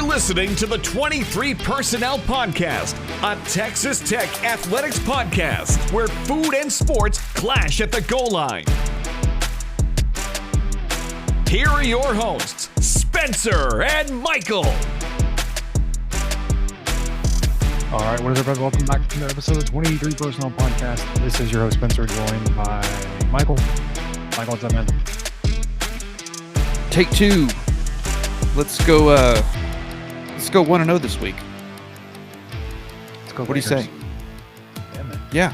listening to the 23 Personnel Podcast, a Texas Tech athletics podcast where food and sports clash at the goal line. Here are your hosts, Spencer and Michael. All right, what is up, everybody? Welcome back to another episode of the 23 Personnel Podcast. This is your host, Spencer, joined by Michael. Michael, what's up, man? Take two. Let's go 1-0 this week. Let's go. What do you say? Yeah, man. Yeah.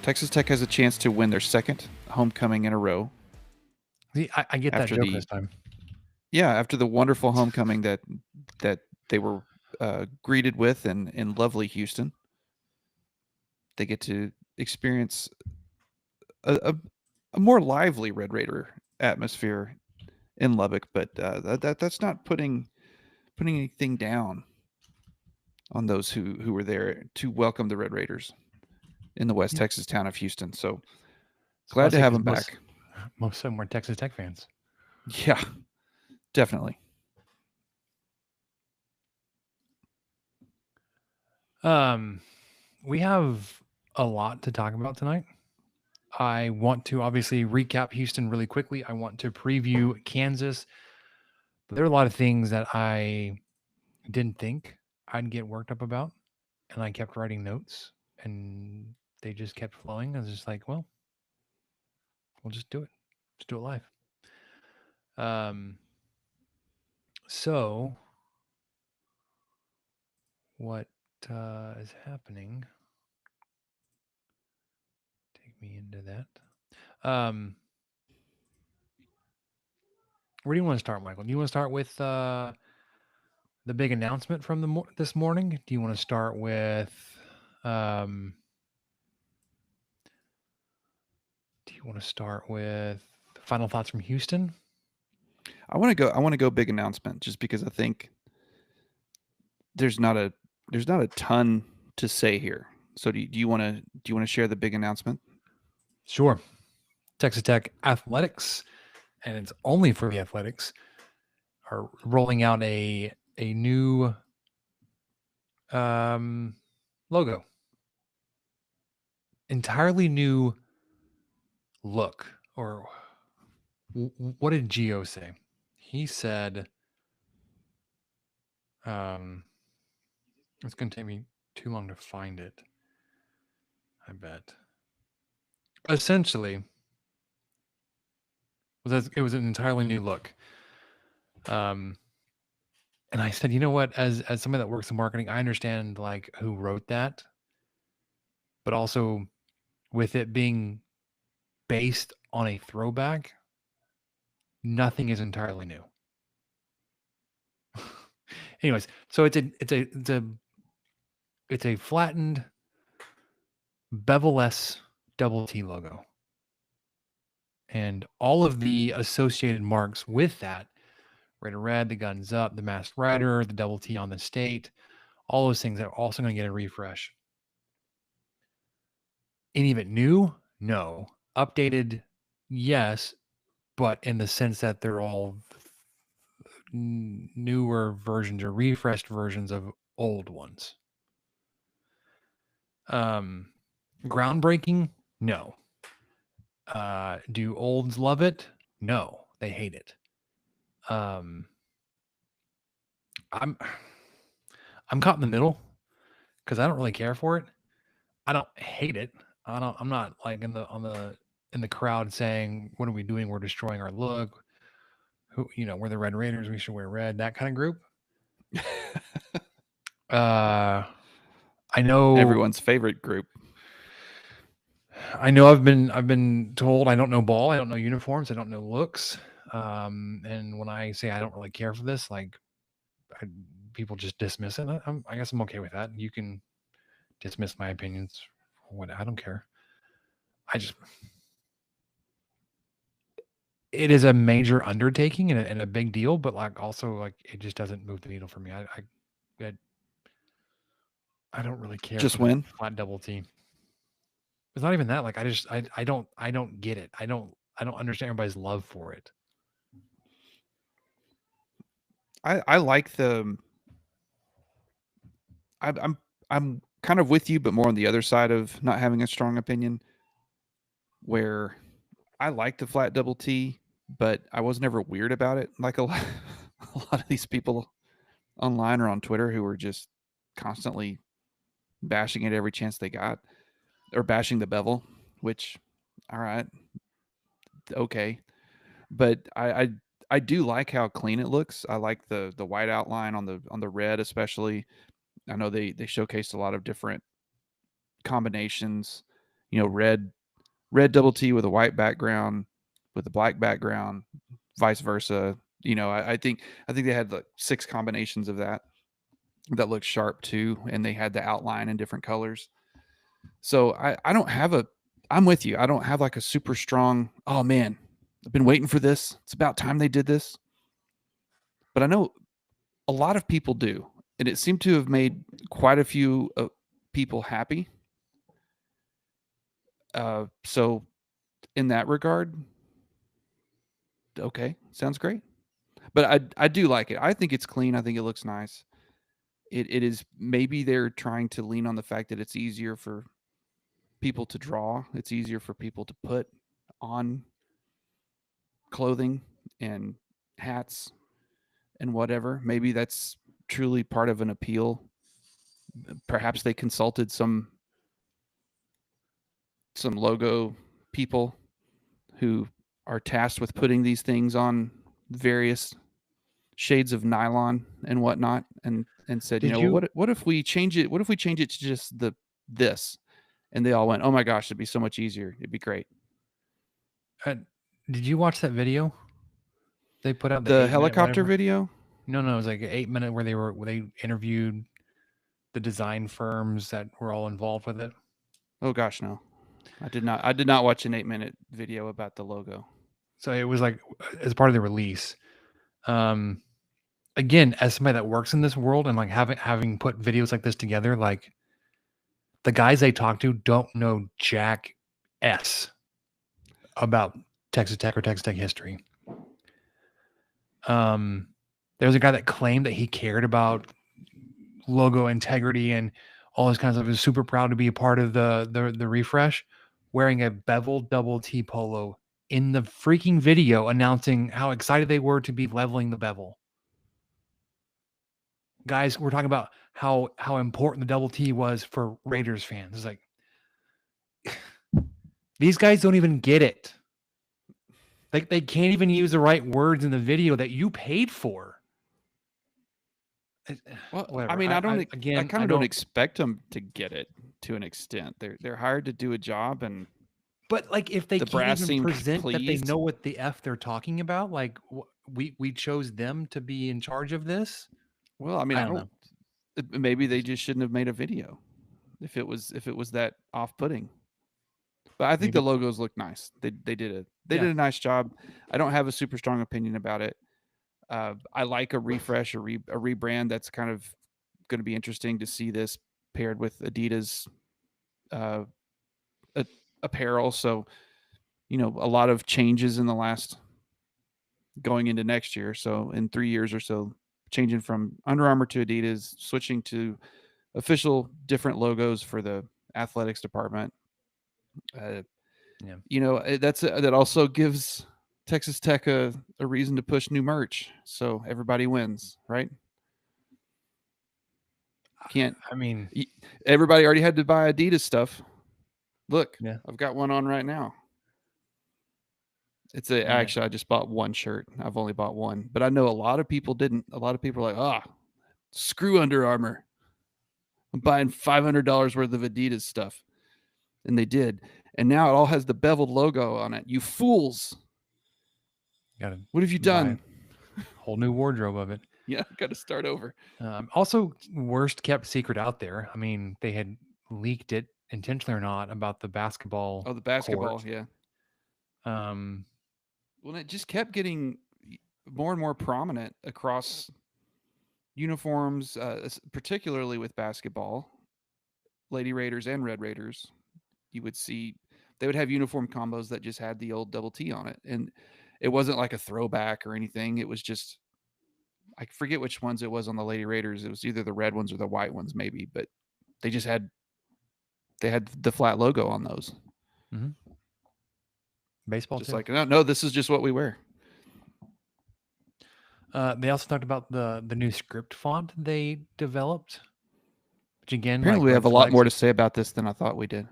Texas Tech has a chance to win their second homecoming in a row. See, I get that joke this time. Yeah, after the wonderful homecoming that they were greeted with in lovely Houston, they get to experience a more lively Red Raider atmosphere in Lubbock, but that's not putting anything down on those who were there to welcome the Red Raiders in the West Texas town of Houston. So glad to have them back. Most of them were Texas Tech fans. Yeah, definitely. We have a lot to talk about tonight. I want to obviously recap Houston really quickly. I want to preview Kansas. But there are a lot of things that I didn't think I'd get worked up about. And I kept writing notes and they just kept flowing. I was just like, well, we'll just do it. Just do it live. So what is happening? Take me into that. Where do you want to start, Michael? Do you want to start with the big announcement from this morning? Do you want to start with final thoughts from Houston? I want to go big announcement just because I think there's not a ton to say here. So do you want to share the big announcement? Sure. Texas Tech Athletics, and it's only for the athletics, are rolling out a new logo. Entirely new look. Or what did Gio say? He said, it's going to take me too long to find it, I bet. Essentially, it was an entirely new look. And I said, you know what? As somebody that works in marketing, I understand like who wrote that, but also with it being based on a throwback, nothing is entirely new. Anyways, so it's a flattened bevel-less double T logo. And all of the associated marks with that, Raider Red, the guns up, the masked rider, the double T on the state, all those things are also going to get a refresh. Any of it new? No. Updated? Yes. But in the sense that they're all newer versions or refreshed versions of old ones. Groundbreaking? No. Do olds love it? No, they hate it. I'm caught in the middle because I don't really care for it. I don't hate it. I'm not like in the crowd saying, "What are we doing? We're destroying our look." We're the Red Raiders. We should wear red. That kind of group. I know Everyone's favorite group. I know I've been told I don't know ball, I don't know uniforms, I don't know looks. And when I say I don't really care for this, like people just dismiss it. I guess I'm okay with that. You can dismiss my opinions. I don't care. It is a major undertaking and a big deal, but like also like it just doesn't move the needle for me. I don't really care. Just win flat double T. It's not even that. Like I don't get it. I don't understand everybody's love for it. I like the. I'm kind of with you, but more on the other side of not having a strong opinion. Where I like the flat double T, but I was never weird about it. Like a lot of these people online or on Twitter who were just constantly bashing it every chance they got, or bashing the bevel. Which, all right, okay, but I do like how clean it looks. I like the white outline on the red, especially. I know they showcased a lot of different combinations. You know, red double T with a white background, with a black background, vice versa. You know, I think they had like 6 combinations of that looked sharp too, and they had the outline in different colors. So I don't have a. I'm with you. I don't have like a super strong. Oh man, I've been waiting for this. It's about time they did this. But I know a lot of people do, and it seemed to have made quite a few people happy. So in that regard, okay, sounds great. But I do like it. I think it's clean. I think it looks nice. It is, maybe they're trying to lean on the fact that it's easier for people to draw. It's easier for people to put on clothing and hats and whatever. Maybe that's truly part of an appeal. Perhaps they consulted some logo people who are tasked with putting these things on various shades of nylon and whatnot, and said, you Did know, well, you what if we change it? What if we change it to just this? And they all went, oh my gosh, it'd be so much easier. It'd be great. uh, did you watch that video they put out, the The 8-minute helicopter whatever? video. No, no, it was like an 8-minute where they interviewed the design firms that were all involved with it. Oh gosh, no, I did not watch an 8-minute video about the logo. So it was like as part of the release. Um, Again, as somebody that works in this world and like having put videos like this together, like the guys they talk to don't know jack s about Texas Tech or Texas Tech history. There was a guy that claimed that he cared about logo integrity and all this kind of stuff. He was super proud to be a part of the refresh, wearing a beveled double T polo in the freaking video, announcing how excited they were to be leveling the bevel. Guys, we're talking about how important the double T was for Raiders fans. It's like these guys don't even get it. Like they can't even use the right words in the video that you paid for. Well, Whatever. I mean, I kind of don't don't. expect them to get it to an extent. They're hired to do a job, and But like, if they the can't brass even seemed present that they pleased. know what the f they're talking about, like we chose them to be in charge of this. Well, I mean, I I don't don't. know. Maybe they just shouldn't have made a video if it was that off-putting. But I think the Maybe, logos look nice. They did yeah. a nice job. I don't have a super strong opinion about it. I like a refresh, a rebrand. That's kind of going to be interesting to see this paired with Adidas uh, apparel. So, you know, a lot of changes in the last going into next year. So in 3 years or so, changing from Under Armour to Adidas, switching to official different logos for the athletics department. Yeah. You know, that also gives Texas Tech a reason to push new merch, so everybody wins, right? Can't I mean, everybody already had to buy Adidas stuff. Look, yeah. I've got one on right now. Yeah. Actually, I just bought one shirt. I've only bought one, but I know a lot of people didn't. A lot of people are like, screw Under Armour. I'm buying $500 worth of Adidas stuff. And they did. And now it all has the beveled logo on it. You fools. Gotta What have you buy done? a whole new wardrobe of it. Yeah, got to start over. Also, worst kept secret out there. I mean, they had leaked it intentionally or not about the basketball. Oh, the basketball, court. yeah. Um, Well, it just kept getting more and more prominent across uniforms, particularly with basketball. Lady Raiders and Red Raiders, you would see they would have uniform combos that just had the old double T on it, and it wasn't like a throwback or anything. It was just I forget which ones it was on the Lady Raiders. It was either the red ones or the white ones, maybe, but they had the flat logo on those. Mm-hmm. Baseball just too. Like, no, this is just what we wear. They also talked about the new script font they developed, which again, apparently like we red have a lot flags. more to say about this than I thought we did.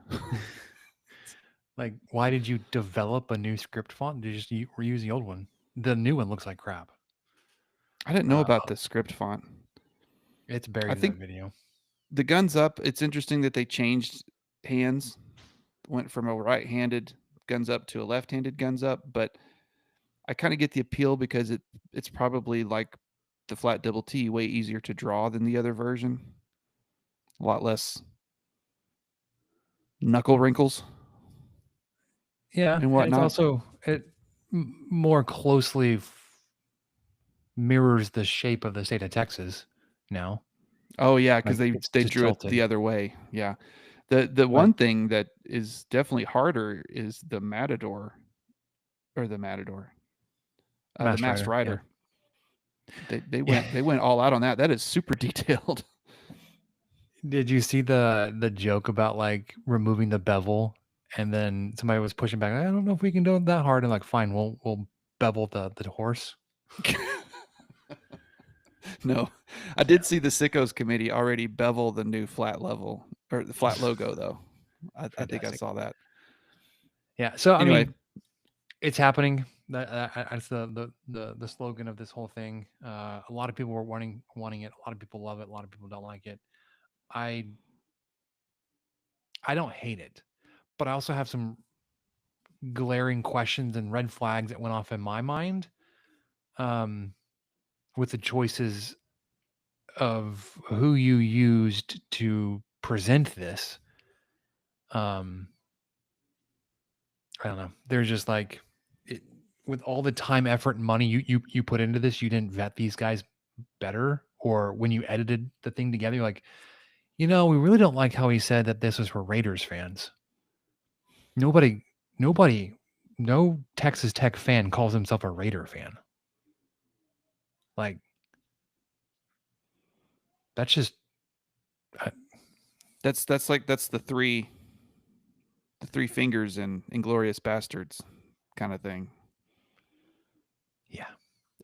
Like, why did you develop a new script font? Did you just reuse the old one? The new one looks like crap. I didn't know about the script font. It's buried I in think that video. the guns up. It's interesting that they changed hands, went from a right-handed guns up to a left-handed guns up, but I kind of get the appeal because it's probably like the flat double T, way easier to draw than the other version. A lot less knuckle wrinkles. Yeah, and and whatnot. it's also more closely mirrors the shape of the state of Texas now. Oh yeah, because Like, they drew it the other way. Yeah, the one thing that is definitely harder is the Matador, the Masked Rider. Yeah. They went all out on that. That is super detailed. Did you see the joke about like removing the bevel, and then somebody was pushing back? I don't know if we can do it that hard. And like, fine, we'll bevel the horse. No, I did see the Sickos committee already bevel the new flat level or the flat logo though. I think I saw that. Yeah. So Anyway. I mean, it's happening. That's the slogan of this whole thing. A lot of people were wanting it. A lot of people love it. A lot of people don't like it. I don't hate it, but I also have some glaring questions and red flags that went off in my mind, with the choices of who you used to present this. I don't know. There's just like, with all the time, effort, and money you put into this, you didn't vet these guys better, or when you edited the thing together, you're like, we really don't like how he said that this was for Raiders fans. Nobody, no Texas Tech fan calls himself a Raider fan. Like, that's just that's the three fingers in Inglourious Bastards kind of thing. Yeah.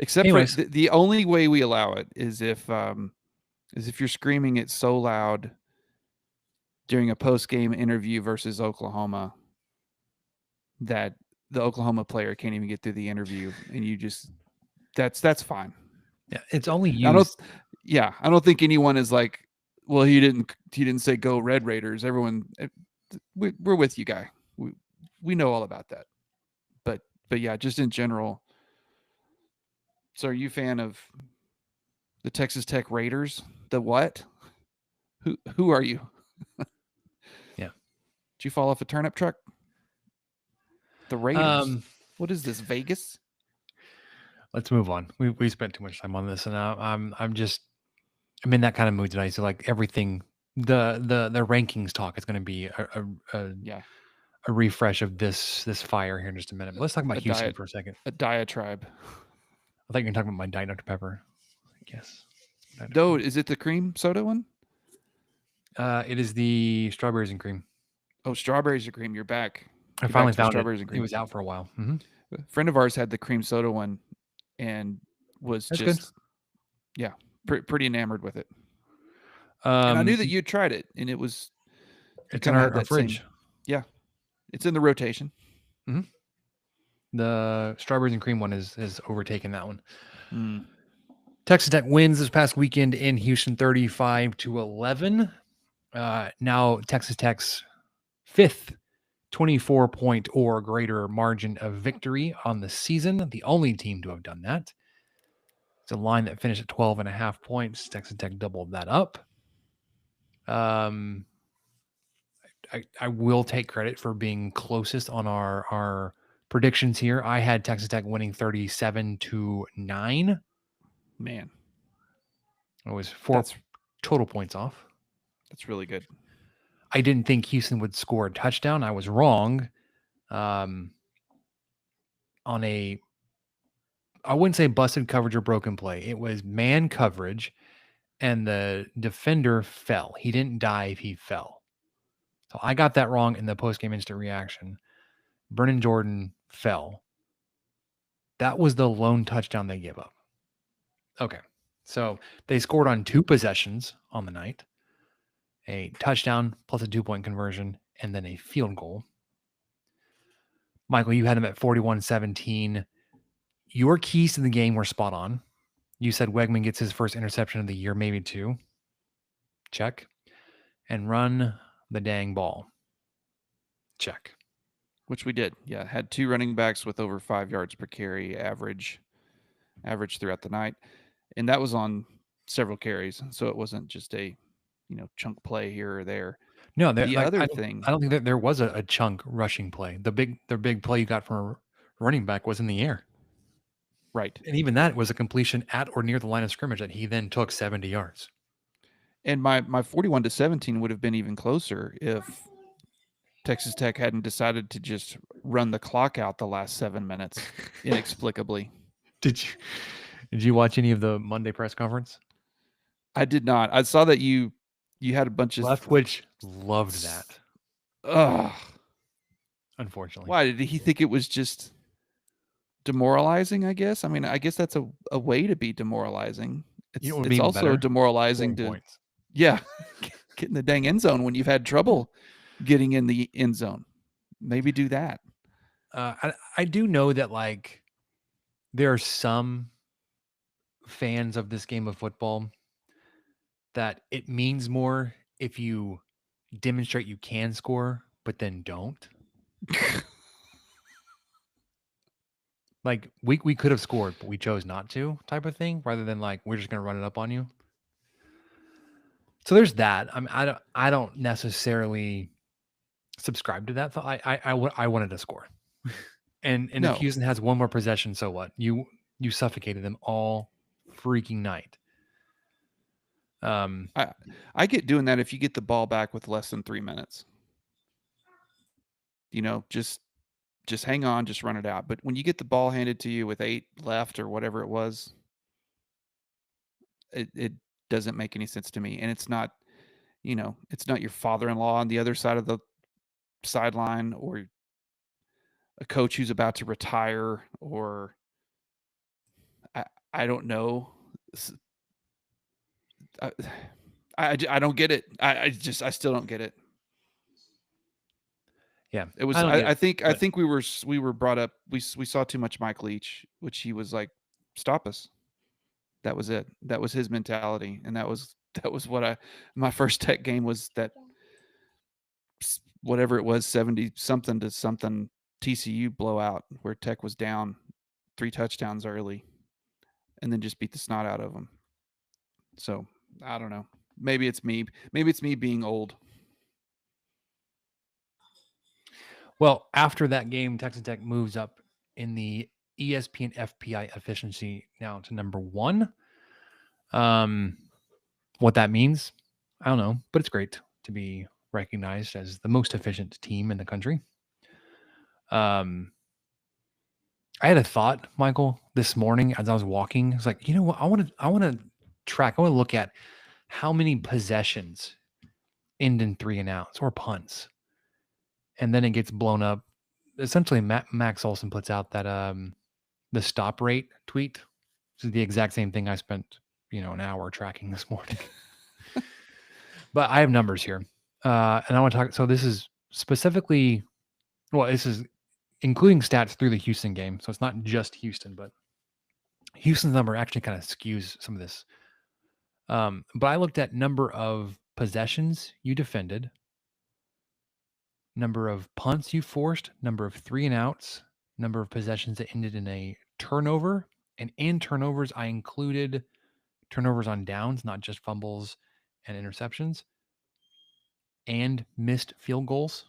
Except Anyways. for the only way we allow it is if you're screaming it so loud during a post-game interview versus Oklahoma that the Oklahoma player can't even get through the interview, and you just that's fine. Yeah, it's only used. I don't think anyone is like, well, he didn't say go Red Raiders. Everyone, we're with you, guy. We know all about that. But yeah, just in general. So are you a fan of the Texas Tech Raiders? The what? Who are you? Yeah. Did you fall off a turnip truck? The Raiders. What is this, Vegas? Let's move on. We spent too much time on this, and I'm in that kind of mood tonight. So like everything, the rankings talk is going to be a refresh of this fire here in just a minute. But let's talk about Houston for a second. A diatribe. I thought you were talking about my Diet Dr. Pepper. I guess. No, is it the cream soda one? It is the strawberries and cream. Oh, strawberries and cream. You're back. I finally found strawberries and cream. It was out for a while. Mm-hmm. A friend of ours had the cream soda one and was That's just good. pretty enamored with it. And I knew that you tried it, and it's in our fridge. It's in the rotation. Mm-hmm. The strawberries and cream one is overtaken that one. Texas Tech wins this past weekend in Houston, 35-11. Now Texas Tech's fifth 24-point or greater margin of victory on the season. The only team to have done that. It's a line that finished at 12.5 points. Texas Tech doubled that up. I will take credit for being closest on our predictions here. I had Texas Tech winning 37-9. Man, it was 4 total points off. That's really good. I didn't think Houston would score a touchdown. I was wrong. On a I wouldn't say busted coverage or broken play. It was man coverage, and the defender fell. He didn't dive, he fell. So I got that wrong in the post-game instant reaction. Brennan Jordan fell. That was the lone touchdown they gave up. Okay. So they scored on 2 possessions on the night, a touchdown plus a 2-point conversion, and then a field goal. Michael, you had them at 41-17. Your keys to the game were spot on. You said Wegman gets his first interception of the year, maybe 2. Check. And run the dang ball. Check. Which we did. Yeah, had 2 running backs with over 5 yards per carry average throughout the night. And that was on several carries. So it wasn't just a, chunk play here or there. No, The like, other I thing, don't think that there was a chunk rushing play. The big play you got from a running back was in the air. right. And even that was a completion at or near the line of scrimmage that he then took 70 yards. And my 41-17 would have been even closer if Texas Tech hadn't decided to just run the clock out the last 7 minutes inexplicably. Did you watch any of the Monday press conference? I did not. I saw that you had a bunch of Leftwich loved that. Ugh. Unfortunately. Why did he think it was just demoralizing? I guess. I mean, I guess that's a way to be demoralizing. It's also better? demoralizing to Points. get in the dang end zone when you've had trouble getting in the end zone. Maybe do that. I do know that like there are some fans of this game of football that it means more if you demonstrate you can score, but then don't. Like we could have scored, but we chose not to, type of thing, rather than like we're just gonna run it up on you. So there's that. I don't necessarily subscribe to that. I wanted to score, and No. if Houston has one more possession, so what? You suffocated them all freaking night. I get doing that if you get the ball back with less than 3 minutes. Just hang on, just run it out. But when you get the ball handed to you with 8 left or whatever it was, it doesn't make any sense to me. And it's not, it's not your father-in-law on the other side of the sideline or a coach who's about to retire or I don't know. I don't get it. I still don't get it. Yeah, it was. I think we were brought up. We saw too much Mike Leach, which he was like, stop us. That was it. That was his mentality, and that was what my first Tech game was. That whatever it was, 70 something to something TCU blowout where Tech was down 3 touchdowns early, and then just beat the snot out of them. So I don't know. Maybe it's me. Maybe it's me being old. Well, after that game, Texas Tech moves up in the ESPN FPI efficiency now to number 1. What that means, I don't know, but it's great to be recognized as the most efficient team in the country. I had a thought, Michael, this morning as I was walking. I was like, you know what? I want to track. I want to look at how many possessions end in 3 and outs or punts. And then it gets blown up. Essentially, Max Olson puts out that the stop rate tweet. This is the exact same thing I spent, an hour tracking this morning. But I have numbers here. And I want to talk. So this is specifically, this is including stats through the Houston game. So it's not just Houston, but Houston's number actually kind of skews some of this. But I looked at number of possessions you defended, number of punts you forced, number of 3 and outs, number of possessions that ended in a turnover. And in turnovers, I included turnovers on downs, not just fumbles and interceptions, and missed field goals.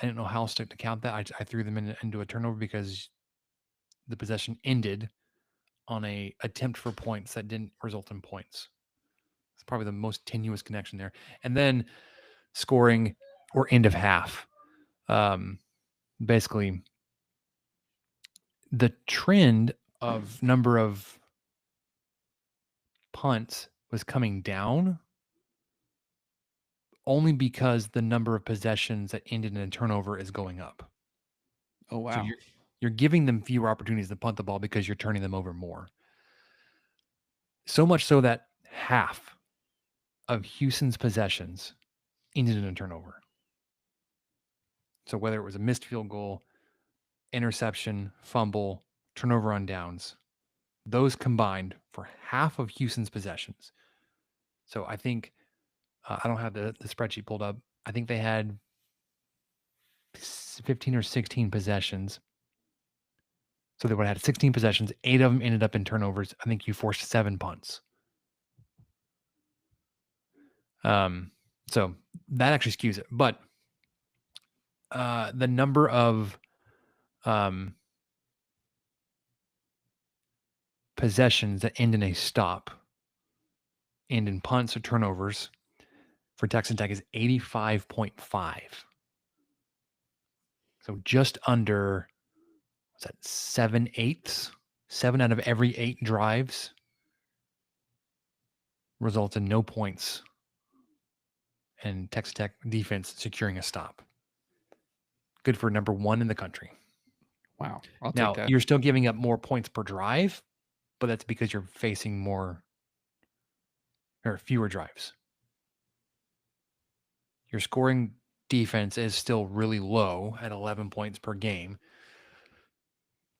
I didn't know how else to count that. I threw them into a turnover because the possession ended on a attempt for points that didn't result in points. It's probably the most tenuous connection there. And then scoring or end of half. Basically, the trend number of punts was coming down only because the number of possessions that ended in a turnover is going up. Oh, wow. So you're giving them fewer opportunities to punt the ball because you're turning them over more. So much so that half of Houston's possessions ended in a turnover. So whether it was a missed field goal, interception, fumble, turnover on downs, those combined for half of Houston's possessions. So I think, I don't have the spreadsheet pulled up. I think they had 15 or 16 possessions. So they would have had 16 possessions. 8 of them ended up in turnovers. I think you forced 7 punts. So that actually skews it. But the number of possessions that end in a stop, end in punts or turnovers for Texas Tech is 85.5. So just under, what's that, 7/8? 7 out of every 8 drives results in no points and Texas Tech defense securing a stop. Good for number 1 in the country. Wow. I'll Now, take that. you're still giving up more points per drive, but that's because you're facing more or fewer drives. Your scoring defense is still really low at 11 points per game.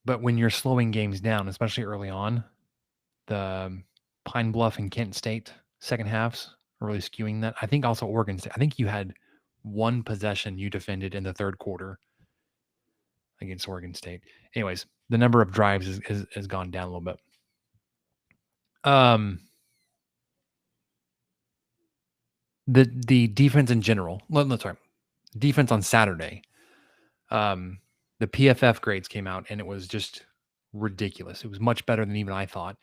But when you're slowing games down, especially early on, the Pine Bluff and Kent State second halves are really skewing that. I think also Oregon State. I think you had 1 possession you defended in the third quarter against Oregon State. Anyways, the number of drives has gone down a little bit. The defense in general. Sorry, defense on Saturday. The PFF grades came out and it was just ridiculous. It was much better than even I thought.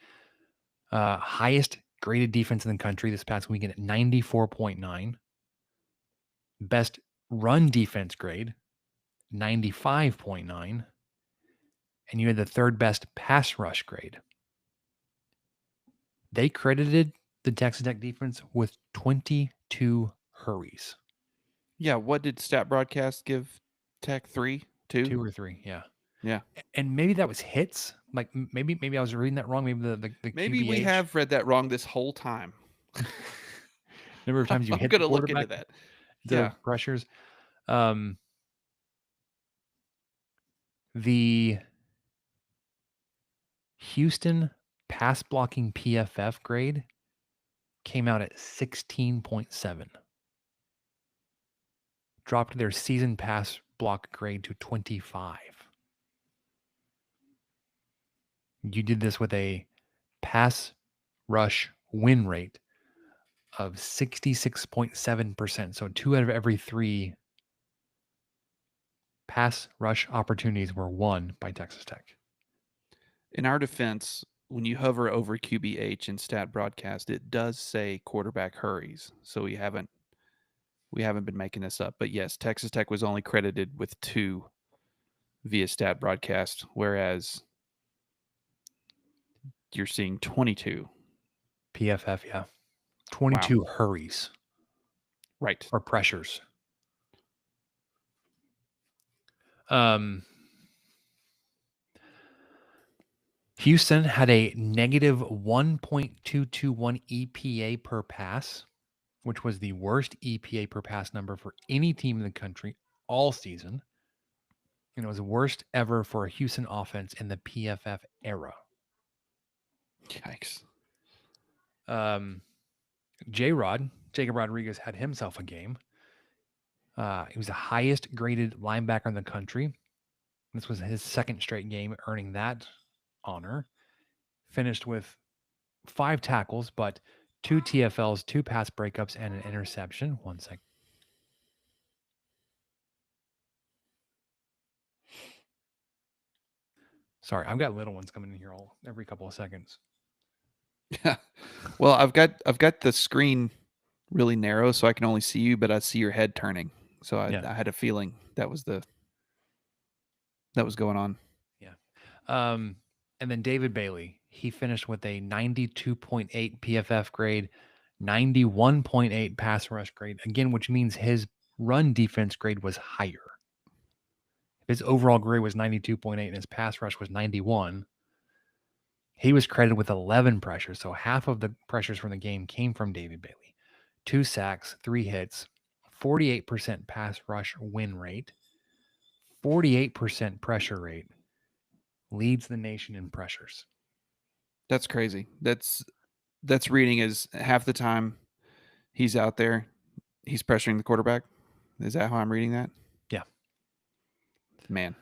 Highest graded defense in the country this past weekend at 94.9. Best run defense grade, 95.9. And you had the third best pass rush grade. They credited the Texas Tech defense with 22 hurries. Yeah. What did Stat Broadcast give Tech? 3, 2? 2 or 3, yeah. Yeah. And maybe that was hits. Like maybe I was reading that wrong. Maybe the Maybe QBH. we have read that wrong this whole time. Number of times you I'm hit going the to look into quarterback that. instead Yeah. of pressures. The Houston pass blocking PFF grade came out at 16.7. Dropped their season pass block grade to 25. You did this with a pass rush win rate of 66.7%. So 2 out of every 3 pass rush opportunities were won by Texas Tech. In our defense, when you hover over QBH in Stat Broadcast, it does say quarterback hurries. So we haven't been making this up. But yes, Texas Tech was only credited with 2 via Stat Broadcast, whereas you're seeing 22. PFF, yeah. 22 hurries. Right. Or pressures. Houston had a negative 1.221 EPA per pass, which was the worst EPA per pass number for any team in the country all season. And it was the worst ever for a Houston offense in the PFF era. Yikes. J-Rod, Jacob Rodriguez, had himself a game. He was the highest graded linebacker in the country. This was his second straight game earning that honor. Finished with 5 tackles, but 2 TFLs, 2 pass breakups, and an interception. 1 sec. Sorry, I've got little ones coming in here every couple of seconds. Well, I've got the screen really narrow, so I can only see you, but I see your head turning. So I had a feeling that was going on. Yeah. And then David Bailey, he finished with a 92.8 PFF grade, 91.8 pass rush grade, again, which means his run defense grade was higher. If his overall grade was 92.8 and his pass rush was 91, he was credited with 11 pressures. So half of the pressures from the game came from David Bailey. 2 sacks, 3 hits, 48% pass rush win rate, 48% pressure rate, leads the nation in pressures. That's crazy. That's reading as half the time he's out there, he's pressuring the quarterback. Is that how I'm reading that? Yeah. Man.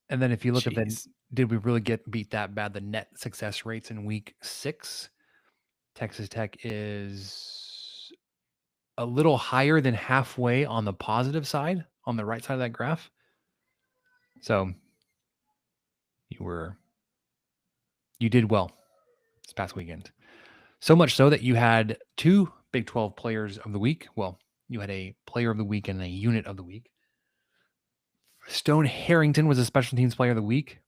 And then if you look at the, Jeez. did we really get beat that bad? The net success rates in week 6, Texas Tech is a little higher than halfway on the positive side, on the right side of that graph. So you did well this past weekend. So much so that you had 2 Big 12 players of the week. Well, you had a player of the week and a unit of the week. Stone Harrington was a special teams player of the week.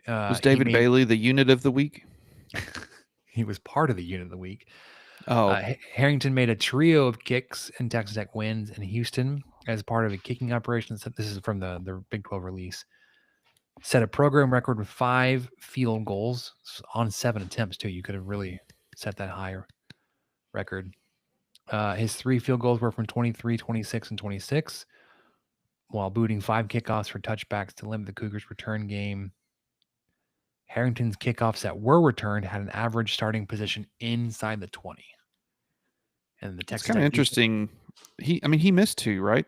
Was David Bailey the unit of the week? He was part of the unit of the week. Oh, Harrington made a trio of kicks in Texas Tech wins in Houston as part of a kicking operation. This is from the Big 12 release. Set a program record with 5 field goals on 7 attempts, too. You could have really set that higher record. His 3 field goals were from 23, 26, and 26, while booting 5 kickoffs for touchbacks to limit the Cougars' return game. Harrington's kickoffs that were returned had an average starting position inside the 20. And the Texas it's kind of interesting. He missed 2, right?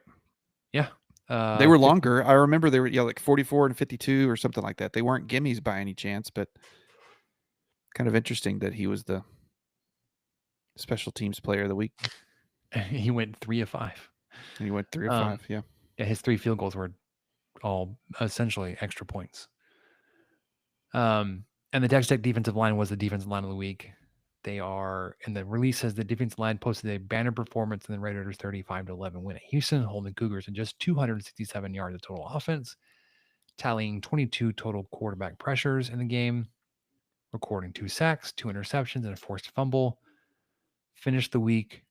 Yeah. They were longer. I remember they were like 44 and 52 or something like that. They weren't gimmies by any chance, but kind of interesting that he was the special teams player of the week. He went 3 of 5. And he went 3 of 5. Yeah. Yeah, his 3 field goals were all essentially extra points. And the Texas Tech defensive line was the defensive line of the week. They are, and the release says the defensive line posted a banner performance in the Red Raiders 35-11 win at Houston, holding Cougars in just 267 yards of total offense, tallying 22 total quarterback pressures in the game, recording 2 sacks, 2 interceptions, and a forced fumble. Finished the week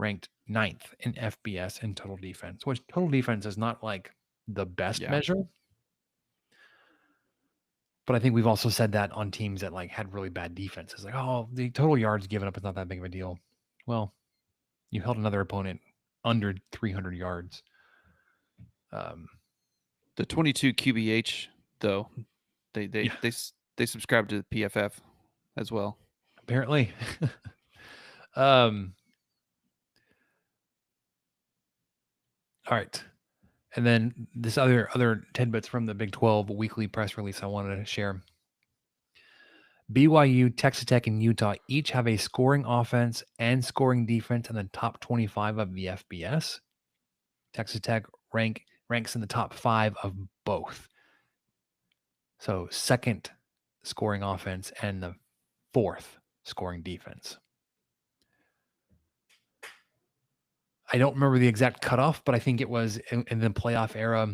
ranked 9th in FBS in total defense, which total defense is not like the best measure. But I think we've also said that on teams that like had really bad defenses. Like, oh, the total yards given up is not that big of a deal. Well, you held another opponent under 300 yards. The 22 QBH though, they subscribe to the PFF as well. Apparently. All right. And then this other tidbits from the Big 12 weekly press release I wanted to share. BYU, Texas Tech, and Utah each have a scoring offense and scoring defense in the top 25 of the FBS. Texas Tech ranks in the top 5 of both. So 2nd scoring offense and the 4th scoring defense. I don't remember the exact cutoff, but I think it was in the playoff era.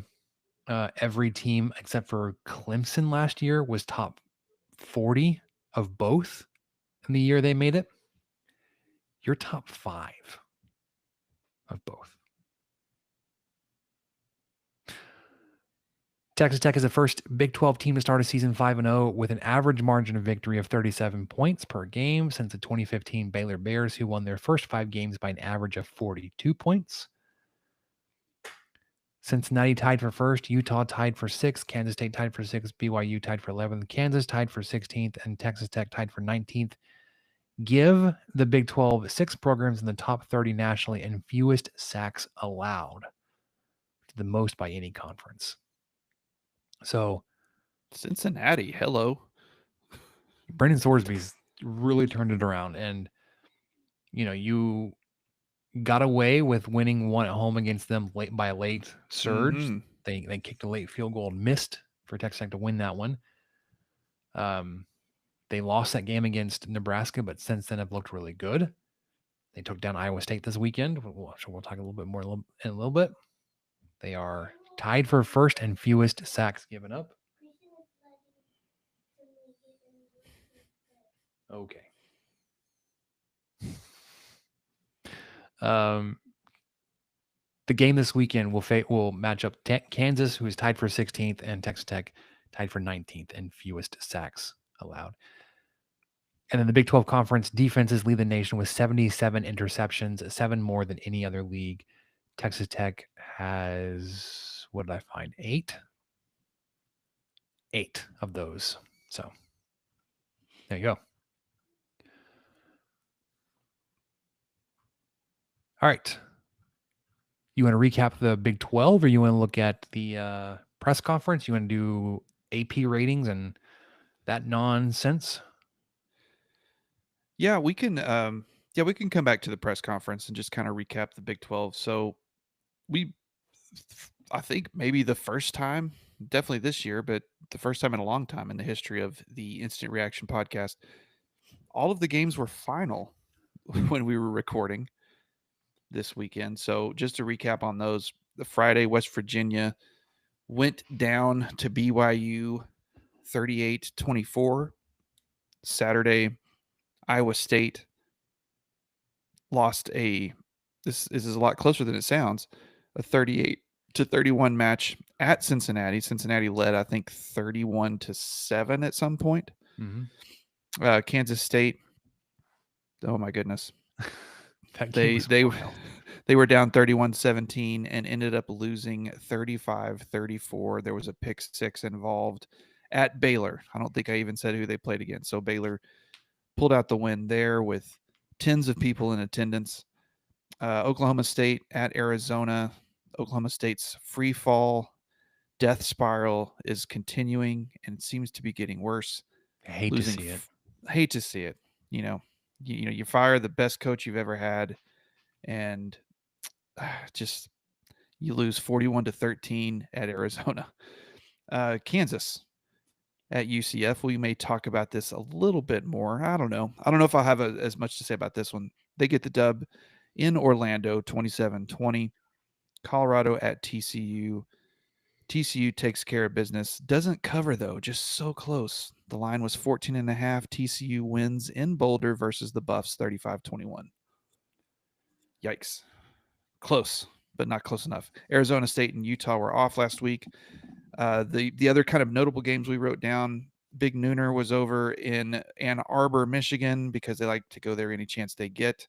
Every team except for Clemson last year was top 40 of both in the year they made it. You're top 5 of both. Texas Tech is the first Big 12 team to start a season 5-0 with an average margin of victory of 37 points per game since the 2015 Baylor Bears, who won their first 5 games by an average of 42 points. Cincinnati tied for 1st, Utah tied for 6th, Kansas State tied for 6th, BYU tied for 11th, Kansas tied for 16th, and Texas Tech tied for 19th. Give the Big 12 6 programs in the top 30 nationally and fewest sacks allowed, the most by any conference. So Cincinnati, hello. Brendan Thorsby's really turned it around, and you got away with winning one at home against them late by a late surge. Mm-hmm. They kicked a late field goal and missed for Texas Tech to win that one. They lost that game against Nebraska, but since then have looked really good. They took down Iowa State this weekend. We'll talk a little bit more in a little bit. They are tied for 1st and fewest sacks given up. Okay. Um, the game this weekend will match up Kansas, who is tied for 16th, and Texas Tech, tied for 19th and fewest sacks allowed. And then the Big 12 Conference defenses lead the nation with 77 interceptions, 7 more than any other league. Texas Tech has, what did I find? 8? 8 of those. So there you go. All right. You want to recap the Big 12, or you want to look at the press conference? You want to do AP ratings and that nonsense? Yeah, we can. We can come back to the press conference and just kind of recap the Big 12. So I think maybe the first time, definitely this year, but the first time in a long time in the history of the Instant Reaction podcast, all of the games were final when we were recording this weekend. So just to recap on those, the Friday, West Virginia went down to BYU 38-24. Saturday, Iowa State lost this is a lot closer than it sounds, a 38-31 match at Cincinnati. Cincinnati led, I think, 31-7 at some point. Mm-hmm. Kansas State, oh my goodness. That game was wild. They were down 31-17 and ended up losing 35-34. There was a pick six involved at Baylor. I don't think I even said who they played against. So Baylor pulled out the win there with tens of people in attendance. Oklahoma State at Arizona. Oklahoma State's free fall death spiral is continuing, and it seems to be getting worse. I hate to see it. Hate to see it. You fire the best coach you've ever had, and just you lose 41-13 at Arizona. Kansas at UCF. We may talk about this a little bit more. I don't know if I'll have as much to say about this one. They get the dub in Orlando, 27-20. Colorado at TCU. TCU takes care of business. Doesn't cover, though. Just so close. The line was 14.5. TCU wins in Boulder versus the Buffs, 35-21. Yikes. Close, but not close enough. Arizona State and Utah were off last week. The other kind of notable games we wrote down, Big Nooner was over in Ann Arbor, Michigan, because they like to go there any chance they get.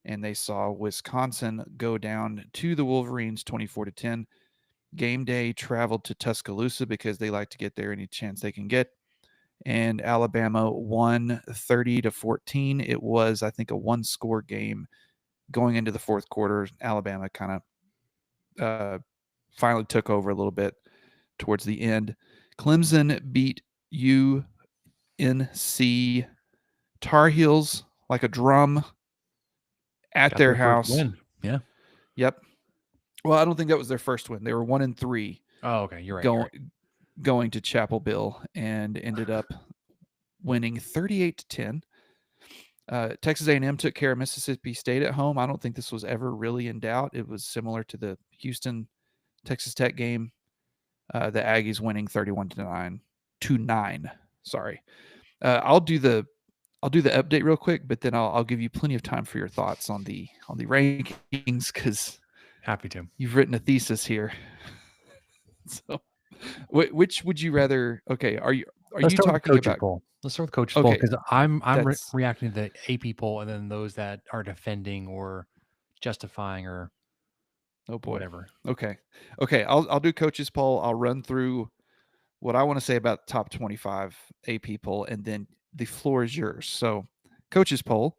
And they saw Wisconsin go down to the Wolverines 24-10. Game Day traveled to Tuscaloosa because they like to get there any chance they can get. And Alabama won 30-14. It was, I think, a one-score game going into the fourth quarter. Alabama kind of finally took over a little bit towards the end. Clemson beat UNC Tar Heels like a drum at their house. Win. Yeah. Yep. Well, I don't think that was their first win. They were 1-3. Oh, okay. You're right. Going to Chapel Bill and ended up winning 38-10. Texas A&M took care of Mississippi State at home. I don't think this was ever really in doubt. It was similar to the Houston Texas Tech game. The Aggies winning 31-9. Sorry. I'll do the update real quick, but then I'll give you plenty of time for your thoughts on the rankings, because happy to. You've written a thesis here. So, which would you rather? Okay, are you talking about poll? Let's start with coach's poll, because I'm reacting to the AP poll, and then those that are defending or justifying or whatever. Okay. I'll do coach's poll. I'll run through what I want to say about the top 25 AP poll, and then the floor is yours. So, coach's poll: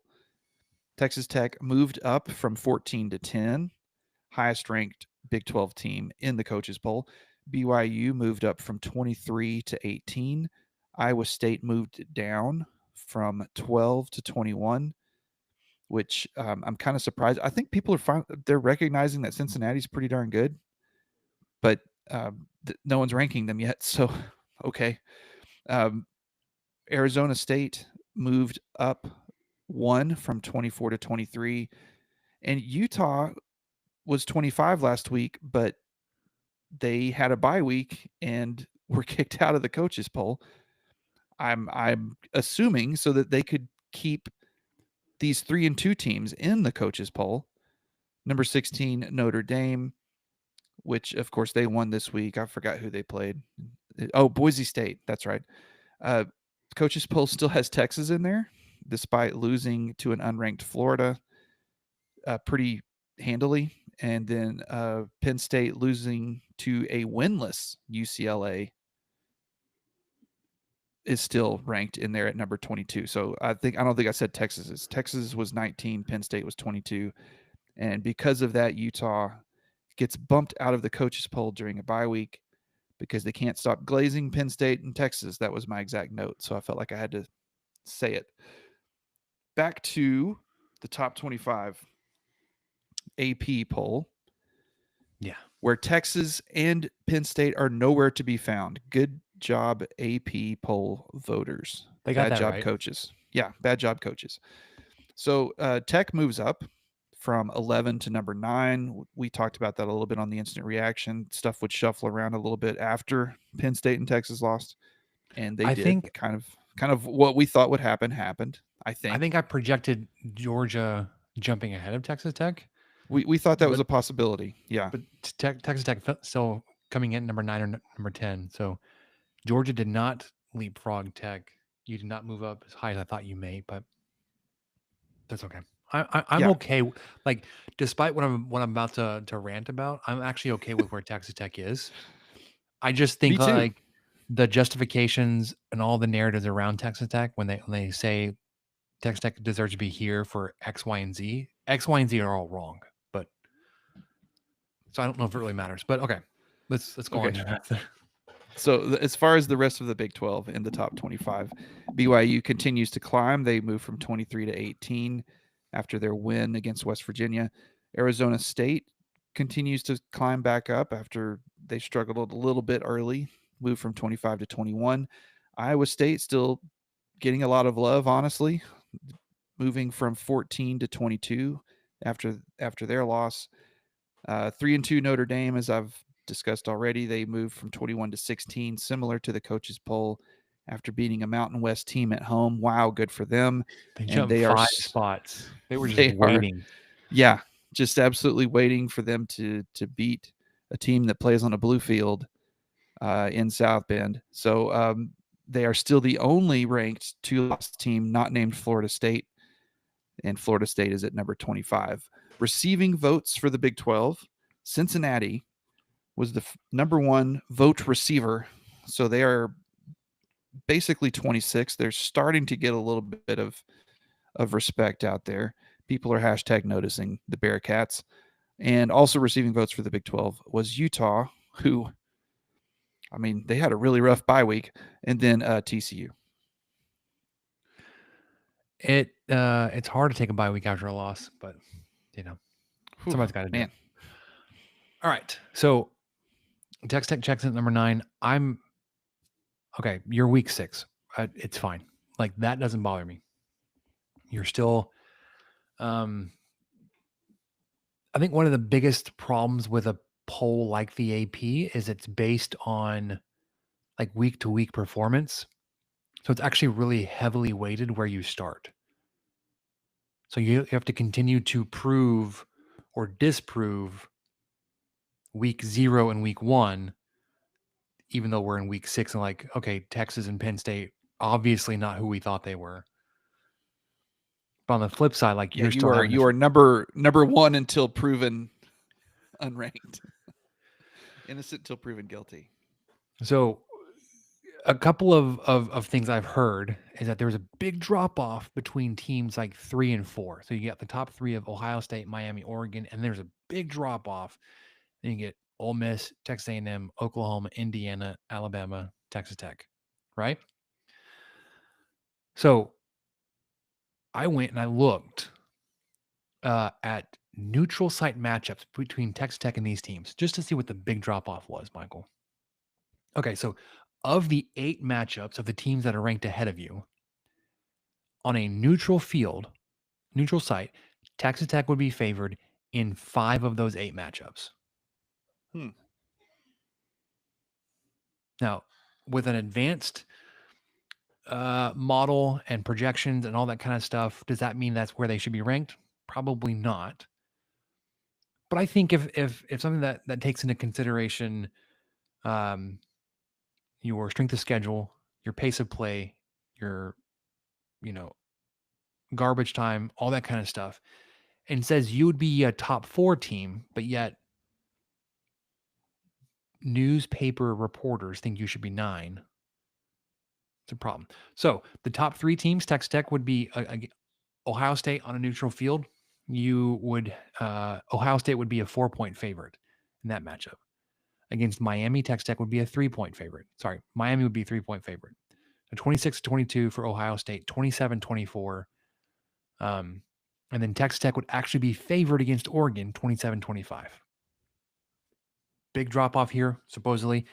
Texas Tech moved up from 14 to 10, highest ranked Big 12 team in the coach's poll. BYU moved up from 23 to 18. Iowa State moved down from 12 to 21, which I'm kind of surprised. I think people they're recognizing that Cincinnati's pretty darn good, but no one's ranking them yet. So, okay. Arizona State moved up 1 from 24 to 23, and Utah was 25 last week, but they had a bye week and were kicked out of the coaches poll. I'm assuming so that they could keep these 3-2 teams in the coaches poll. Number 16, Notre Dame, which of course they won this week. I forgot who they played. Oh, Boise State. That's right. Coaches poll still has Texas in there, despite losing to an unranked Florida pretty handily. And then Penn State losing to a winless UCLA is still ranked in there at number 22. So I don't think I said Texas is. Texas was 19, Penn State was 22. And because of that, Utah gets bumped out of the coaches poll during a bye week because they can't stop glazing Penn State and Texas. That was my exact note. So I felt like I had to say it. Back to the top 25 AP poll. Yeah. Where Texas and Penn State are nowhere to be found. Good job, AP poll voters. They got bad that job, right. coaches. Yeah, bad job, coaches. So Tech moves up from 11 to number 9. We talked about that a little bit on the instant reaction. Stuff would shuffle around a little bit after Penn State and Texas lost, and they did. Kind of what we thought would happen happened. I think I projected Georgia jumping ahead of Texas Tech. We thought that was a possibility. Yeah, but Texas Tech still coming in number 9 or number 10. So Georgia did not leapfrog Tech. You did not move up as high as I thought you may, but that's okay. I'm okay. Like, despite what I'm about to rant about, I'm actually okay with where Texas Tech is. I just think like the justifications and all the narratives around Texas Tech when they say Texas Tech deserves to be here for X, Y, and Z. X, Y, and Z are all wrong. But so I don't know if it really matters. But okay, let's go on. So as far as the rest of the Big 12 in the top 25, BYU continues to climb. They move from 23 to 18 after their win against West Virginia. Arizona State continues to climb back up after they struggled a little bit early, moved from 25 to 21. Iowa State still getting a lot of love, honestly, moving from 14 to 22 after their loss. 3-2 Notre Dame, as I've discussed already, they moved from 21 to 16, similar to the coaches poll after beating a Mountain West team at home. Wow, good for them. They jumped 5 spots. They were just waiting. Yeah, just absolutely waiting for them to beat a team that plays on a blue field in South Bend. So they are still the only ranked 2-loss team not named Florida State, and Florida State is at number 25. Receiving votes for the Big 12, Cincinnati was the number 1 vote receiver. So they are basically 26. They're starting to get a little bit of respect out there. People are hashtag noticing the Bearcats. And also receiving votes for the Big 12 was Utah, who, I mean, they had a really rough bye week, and then TCU. It's hard to take a bye week after a loss, but somebody's got to do it. All right, so Texas Tech checks in at number 9. I'm okay. You're week 6. It's fine. Like, that doesn't bother me. You're still. I think one of the biggest problems with a poll like the AP is it's based on like week to week performance. So it's actually really heavily weighted where you start. So you have to continue to prove or disprove week 0 and week 1, even though we're in week 6 and like, okay, Texas and Penn State, obviously not who we thought they were. But on the flip side, like you are number 1 until proven unranked. Innocent until proven guilty. So a couple of things I've heard is that there was a big drop off between teams like 3 and 4. So you got the top 3 of Ohio State, Miami, Oregon, and there's a big drop off. Then you get Ole Miss, Texas A&M, Oklahoma, Indiana, Alabama, Texas Tech, right? So I went and I looked at neutral site matchups between Texas Tech and these teams just to see what the big drop off was, Michael. Okay, so of the 8 matchups of the teams that are ranked ahead of you, on a neutral field, neutral site, Texas Tech would be favored in 5 of those 8 matchups. Now, with an advanced model and projections and all that kind of stuff, does that mean that's where they should be ranked? Probably not. But I think if something that takes into consideration your strength of schedule, your pace of play, your garbage time, all that kind of stuff, and says you would be a top 4 team, but yet newspaper reporters think you should be 9. It's a problem. So the top 3 teams, Texas Tech would be Ohio State on a neutral field. Ohio State would be a 4-point favorite in that matchup. Against Miami, Texas Tech would be a 3-point favorite. Sorry, Miami would be a 3-point favorite. So 26-22 for Ohio State, 27-24. And then Texas Tech would actually be favored against Oregon, 27-25. Big drop off here, supposedly.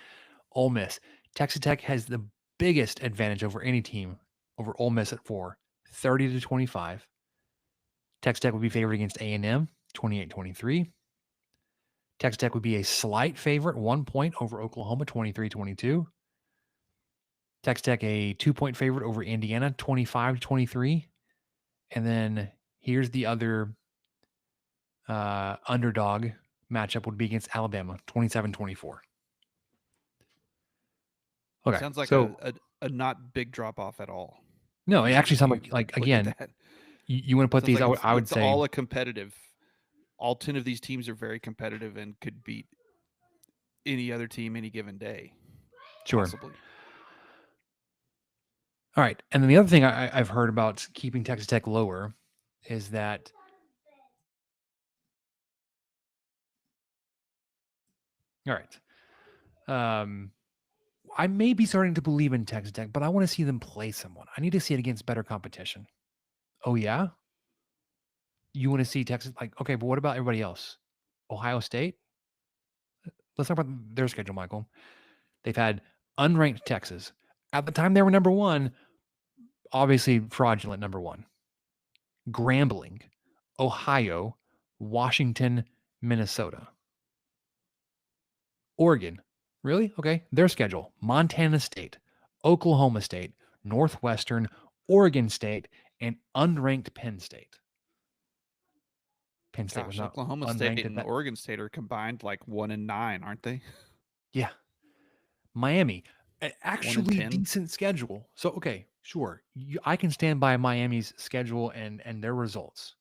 Ole Miss. Texas Tech has the biggest advantage over any team over Ole Miss at 4, 30-25. Texas Tech would be favored against A&M, 28-23. Texas Tech would be a slight favorite, 1 point over Oklahoma, 23-22. Texas Tech a 2-point favorite over Indiana, 25-23. And then here's the other underdog matchup would be against Alabama, 27-24. Okay. Sounds like so, a not big drop off at all. No, it actually sounds like Look again, at that. you want to put Sounds these, like I would it's say all a competitive. All 10 of these teams are very competitive and could beat any other team any given day. Sure. Possibly. All right. And then the other thing I've heard about keeping Texas Tech lower is that all right. I may be starting to believe in Texas Tech, but I want to see them play someone. I need to see it against better competition. Oh, yeah? You want to see Texas? Like, okay, but what about everybody else? Ohio State? Let's talk about their schedule, Michael. They've had unranked Texas. At the time they were number 1, obviously fraudulent number 1. Grambling, Ohio, Washington, Minnesota. Oregon. Really? Okay. Their schedule: Montana State, Oklahoma State, Northwestern, Oregon State, and unranked Penn State. Penn State was not Oklahoma unranked State at and that. Oregon State are combined like 1-9, aren't they? Yeah. Miami, actually 1-10. decent schedule. So, okay, sure. I can stand by Miami's schedule and their results.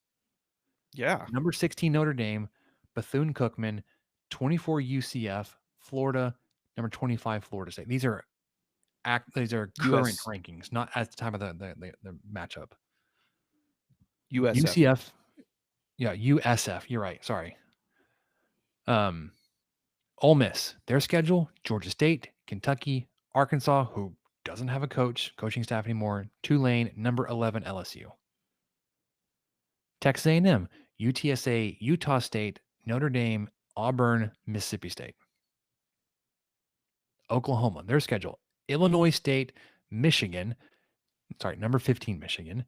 Yeah. Number 16 Notre Dame, Bethune-Cookman, 24 UCF, Florida, number 25 Florida State. These are current rankings, not at the time of the matchup. USF. UCF, yeah, USF. You're right. Sorry. Ole Miss, their schedule: Georgia State, Kentucky, Arkansas, who doesn't have a coaching staff anymore, Tulane, number 11 LSU. Texas A&M, UTSA, Utah State, Notre Dame, Auburn, Mississippi State. Oklahoma, their schedule: Illinois State, Michigan, number 15 Michigan,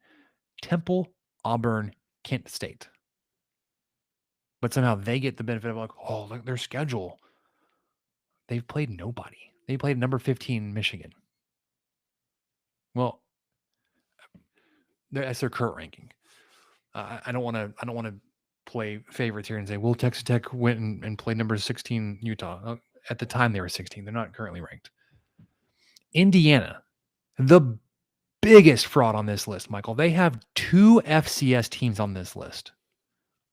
Temple, Auburn, Kent State. But somehow they get the benefit of like, oh, look, their schedule. They've played nobody. They played number 15 Michigan. Well, that's their current ranking. I don't want to play favorites here and say, well, Texas Tech went and played number 16 Utah. At the time they were 16. They're not currently ranked. Indiana, the biggest fraud on this list, Michael. They have 2 FCS teams on this list: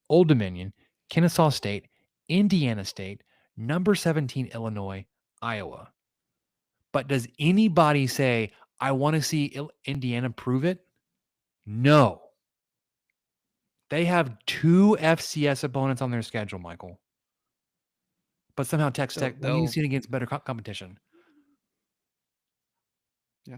Old Dominion, Kennesaw State, Indiana State, number 17 Illinois, Iowa. But does anybody say, I want to see Indiana prove it? No. They have 2 FCS opponents on their schedule, Michael. But somehow Texas Tech, when you see it against better competition. Yeah.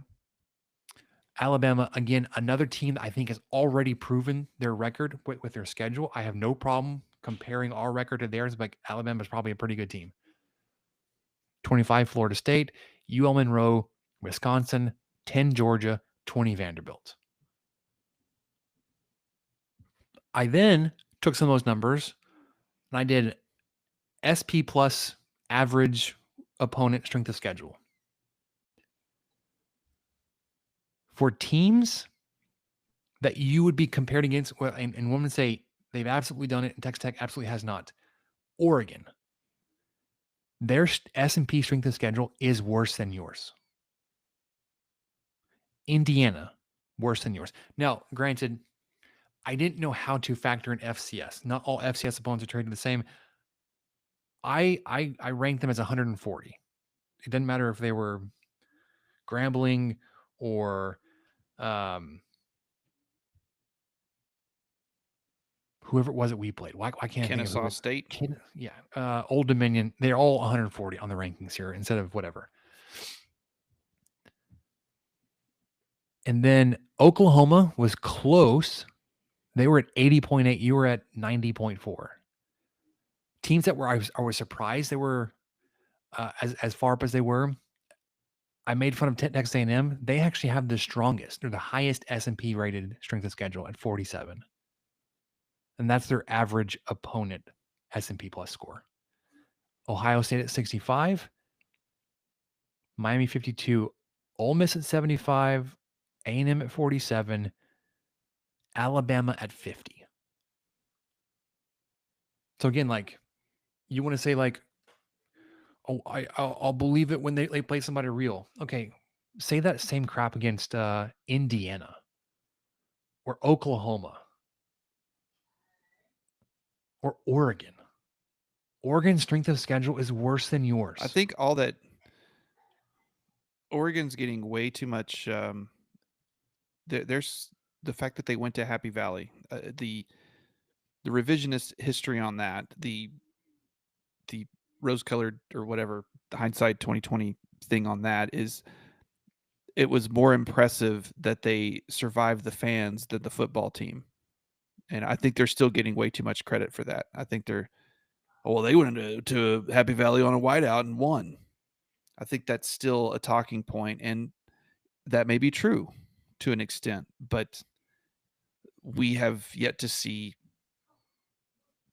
Alabama, again, another team that I think has already proven their record with their schedule. I have no problem comparing our record to theirs, but Alabama is probably a pretty good team. 25 Florida State, UL Monroe, Wisconsin, 10 Georgia, 20 Vanderbilt. I then took some of those numbers and I did SP plus average opponent strength of schedule. For teams that you would be compared against, well, and women say they've absolutely done it, and Texas Tech absolutely has not. Oregon, their S&P strength of schedule is worse than yours. Indiana, worse than yours. Now, granted, I didn't know how to factor in FCS. Not all FCS opponents are treated the same. I ranked them as 140. It doesn't matter if they were Grambling or whoever it was that we played. Why can't I think of Kennesaw State. Old Dominion. They're all 140 on the rankings here instead of whatever. And then Oklahoma was close. They were at 80.8. You were at 90.4. Teams that were I was surprised they were as far up as they were. I made fun of Texas A&M. They actually have the strongest or the highest S&P rated strength of schedule at 47. And that's their average opponent S&P plus score. Ohio State at 65, Miami 52, Ole Miss at 75, A&M at 47, Alabama at 50. So again, like you want to say like, oh, I'll believe it when they play somebody real. Okay, say that same crap against Indiana or Oklahoma or Oregon. Oregon's strength of schedule is worse than yours. I think all that Oregon's getting way too much. There's the fact that they went to Happy Valley, the revisionist history on that, the rose-colored or whatever, the hindsight 2020 thing on that is it was more impressive that they survived the fans than the football team. And I think they're still getting way too much credit for that. I think they went to Happy Valley on a whiteout and won. I think that's still a talking point, and that may be true to an extent, but we have yet to see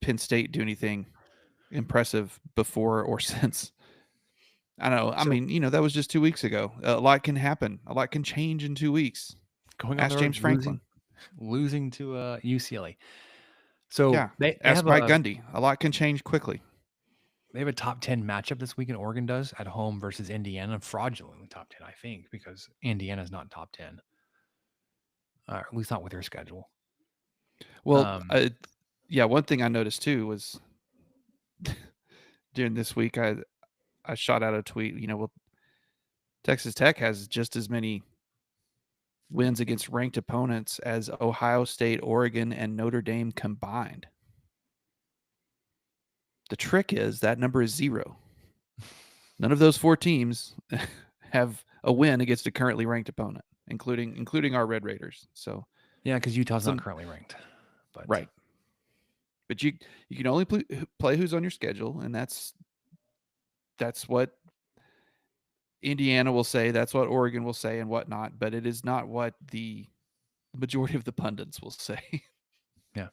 Penn State do anything impressive before or since. I don't know. I mean, that was just 2 weeks ago. A lot can happen. A lot can change in 2 weeks. Going Ask on the James Franklin. Losing to UCLA. So Yeah. they Ask have Mike Gundy. A lot can change quickly. They have a top 10 matchup this weekend. Oregon does at home versus Indiana. Fraudulently top 10, I think, because Indiana's not top 10. At least not with their schedule. Well, one thing I noticed too was during this week, I shot out a tweet. Texas Tech has just as many wins against ranked opponents as Ohio State, Oregon, and Notre Dame combined. The trick is that number is 0. None of those 4 teams have a win against a currently ranked opponent, including our Red Raiders. So yeah, because Utah's not currently ranked. But right. But you can only play who's on your schedule, and that's what Indiana will say. That's what Oregon will say, and whatnot. But it is not what the majority of the pundits will say. Yeah.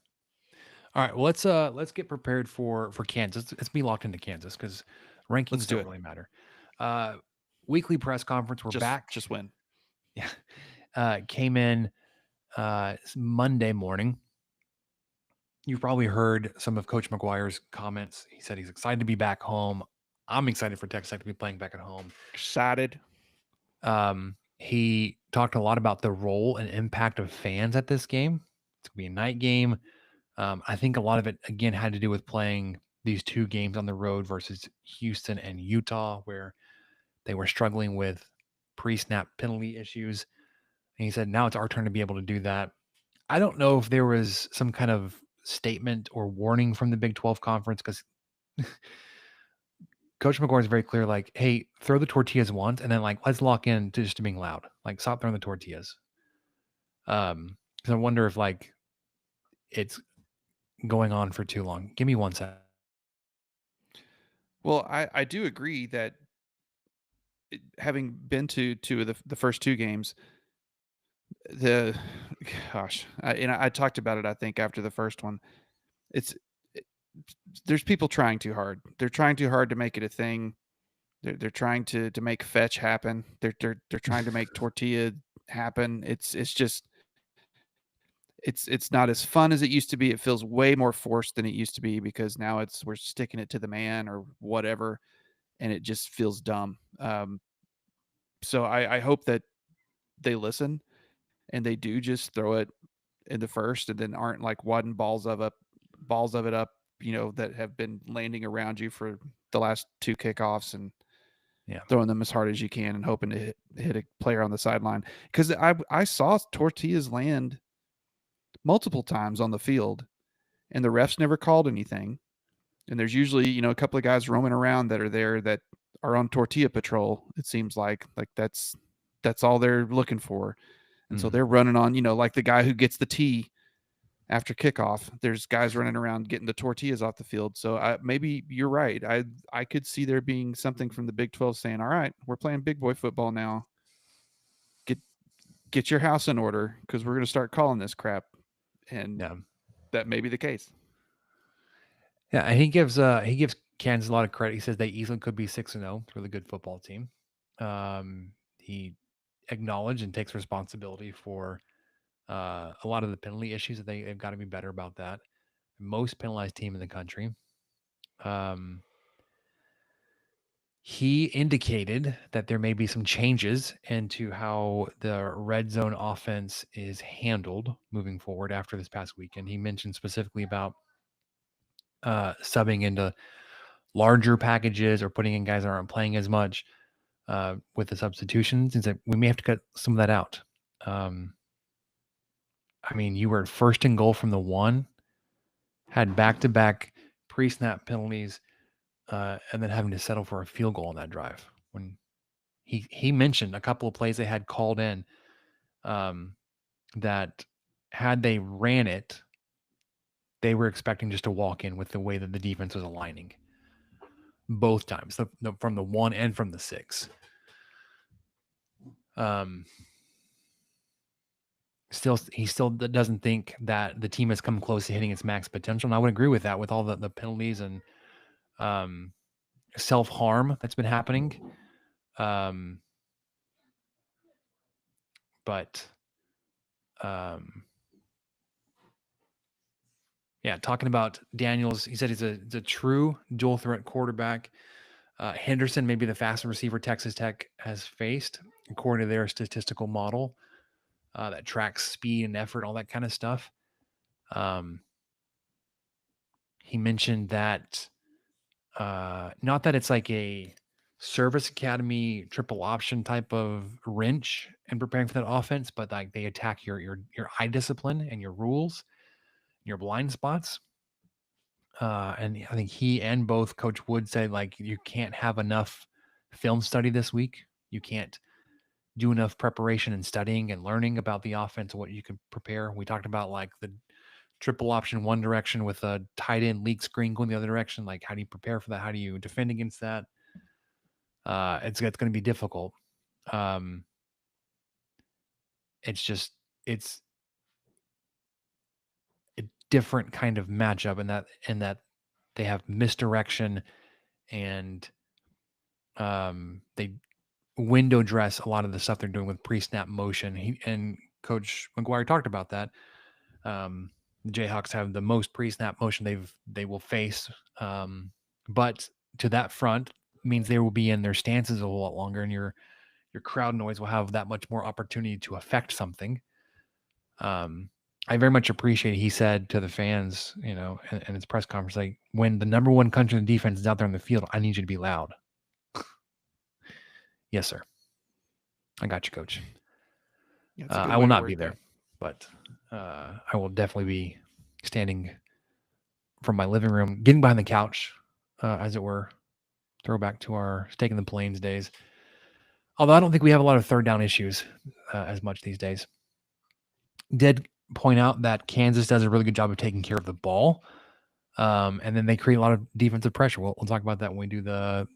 All right. Well, let's get prepared for Kansas. Let's be locked into Kansas because rankings don't really matter. Weekly press conference. We're back. Just win. Yeah. Came in Monday morning. You've probably heard some of Coach McGuire's comments. He said he's excited to be back home. I'm excited for Texas Tech to be playing back at home. Excited. He talked a lot about the role and impact of fans at this game. It's going to be a night game. I think a lot of it, again, had to do with playing these 2 games on the road versus Houston and Utah, where they were struggling with pre-snap penalty issues. And he said, now it's our turn to be able to do that. I don't know if there was some kind of statement or warning from the Big 12 conference because Coach McGuire is very clear, like, hey, throw the tortillas once and then like let's lock in to just being loud. Like stop throwing the tortillas. Because I wonder if like it's going on for too long. Give me 1 second. Well, I do agree that having been to 2 of the first 2 games, I talked about it, I think, after the first one. There's people trying too hard. They're trying too hard to make it a thing. They're trying to make fetch happen. They're trying to make tortilla happen. It's not as fun as it used to be. It feels way more forced than it used to be because now we're sticking it to the man or whatever, and it just feels dumb. So I hope that they listen and they do just throw it in the first, and then aren't like wadding balls of it up, that have been landing around you for the last 2 kickoffs, and throwing them as hard as you can and hoping to hit a player on the sideline. Because I saw tortillas land multiple times on the field, and the refs never called anything. And there's usually, a couple of guys roaming around that are there that are on tortilla patrol. It seems like that's all they're looking for. And so they're running on, like the guy who gets the tee after kickoff. There's guys running around getting the tortillas off the field. So maybe you're right. I could see there being something from the Big 12 saying, all right, we're playing big boy football now. Get your house in order because we're going to start calling this crap. And that may be the case. Yeah, and he gives Kansas a lot of credit. He says they easily could be 6-0, really good football team. He acknowledged and takes responsibility for a lot of the penalty issues that they've got to be better about that. Most penalized team in the country. He indicated that there may be some changes into how the red zone offense is handled moving forward after this past weekend. He mentioned specifically about subbing into larger packages or putting in guys that aren't playing as much with the substitutions. He said we may have to cut some of that out. You were first and goal from the 1, had back-to-back pre-snap penalties, and then having to settle for a field goal on that drive. When he mentioned a couple of plays they had called in that had they ran it, they were expecting just to walk in with the way that the defense was aligning. Both times, from the 1 and from the 6. He still doesn't think that the team has come close to hitting its max potential. And I would agree with that with all the penalties and self-harm that's been happening. Talking about Daniels, he said he's a true dual threat quarterback. Henderson may be the fastest receiver Texas Tech has faced, according to their statistical model that tracks speed and effort, all that kind of stuff. He mentioned that not that it's like a service academy triple option type of wrench in preparing for that offense, but like they attack your eye discipline and your rules, your blind spots. And I think he and both Coach Wood said, like, you can't have enough film study this week. You can't do enough preparation and studying and learning about the offense, what you can prepare. We talked about like the triple option one direction with a tight end leak screen going the other direction. Like, how do you prepare for that? How do you defend against that? It's going to be difficult. It's a different kind of matchup in that they have misdirection and they window dress a lot of the stuff they're doing with pre-snap motion. And Coach McGuire talked about that. The Jayhawks have the most pre-snap motion they will face, but to that front means they will be in their stances a whole lot longer, and your crowd noise will have that much more opportunity to affect something. I very much appreciate he said to the fans, in his press conference, like, when the number one country in the defense is out there in the field, I need you to be loud. Yes, sir. I got you, Coach. Yeah, I will not be there, but I will definitely be standing from my living room, getting behind the couch, as it were. Throwback to our Steak in the Plains days. Although I don't think we have a lot of third down issues as much these days. Did point out that Kansas does a really good job of taking care of the ball. And then they create a lot of defensive pressure. We'll talk about that when we do the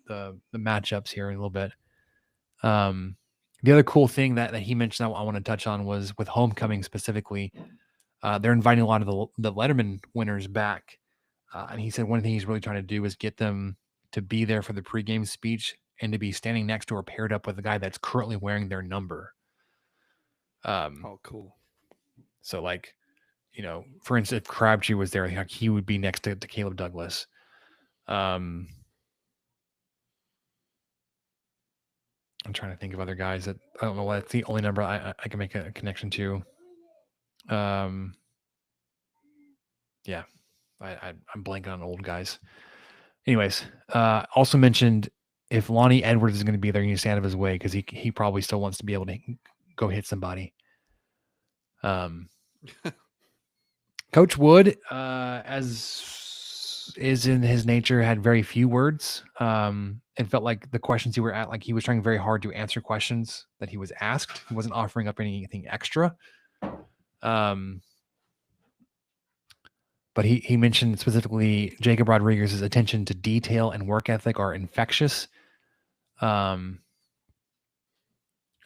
matchups here in a little bit. The other cool thing that he mentioned I want to touch on was with homecoming specifically. They're inviting a lot of the Letterman winners back. And he said one thing he's really trying to do is get them to be there for the pregame speech and to be standing next to or paired up with the guy that's currently wearing their number. Oh, cool. So like, for instance, if Crabtree was there, like he would be next to Caleb Douglas. I'm trying to think of other guys that I don't know. That's the only number I can make a connection to. Yeah, I'm blanking on old guys. Anyways, also mentioned if Lonnie Edwards is going to be there, you need to stay out of his way because he probably still wants to be able to go hit somebody. Coach Wood, as is in his nature, had very few words. It felt like the questions he were at, like he was trying very hard to answer questions that he was asked. He wasn't offering up anything extra. But he mentioned specifically Jacob Rodriguez's attention to detail and work ethic are infectious.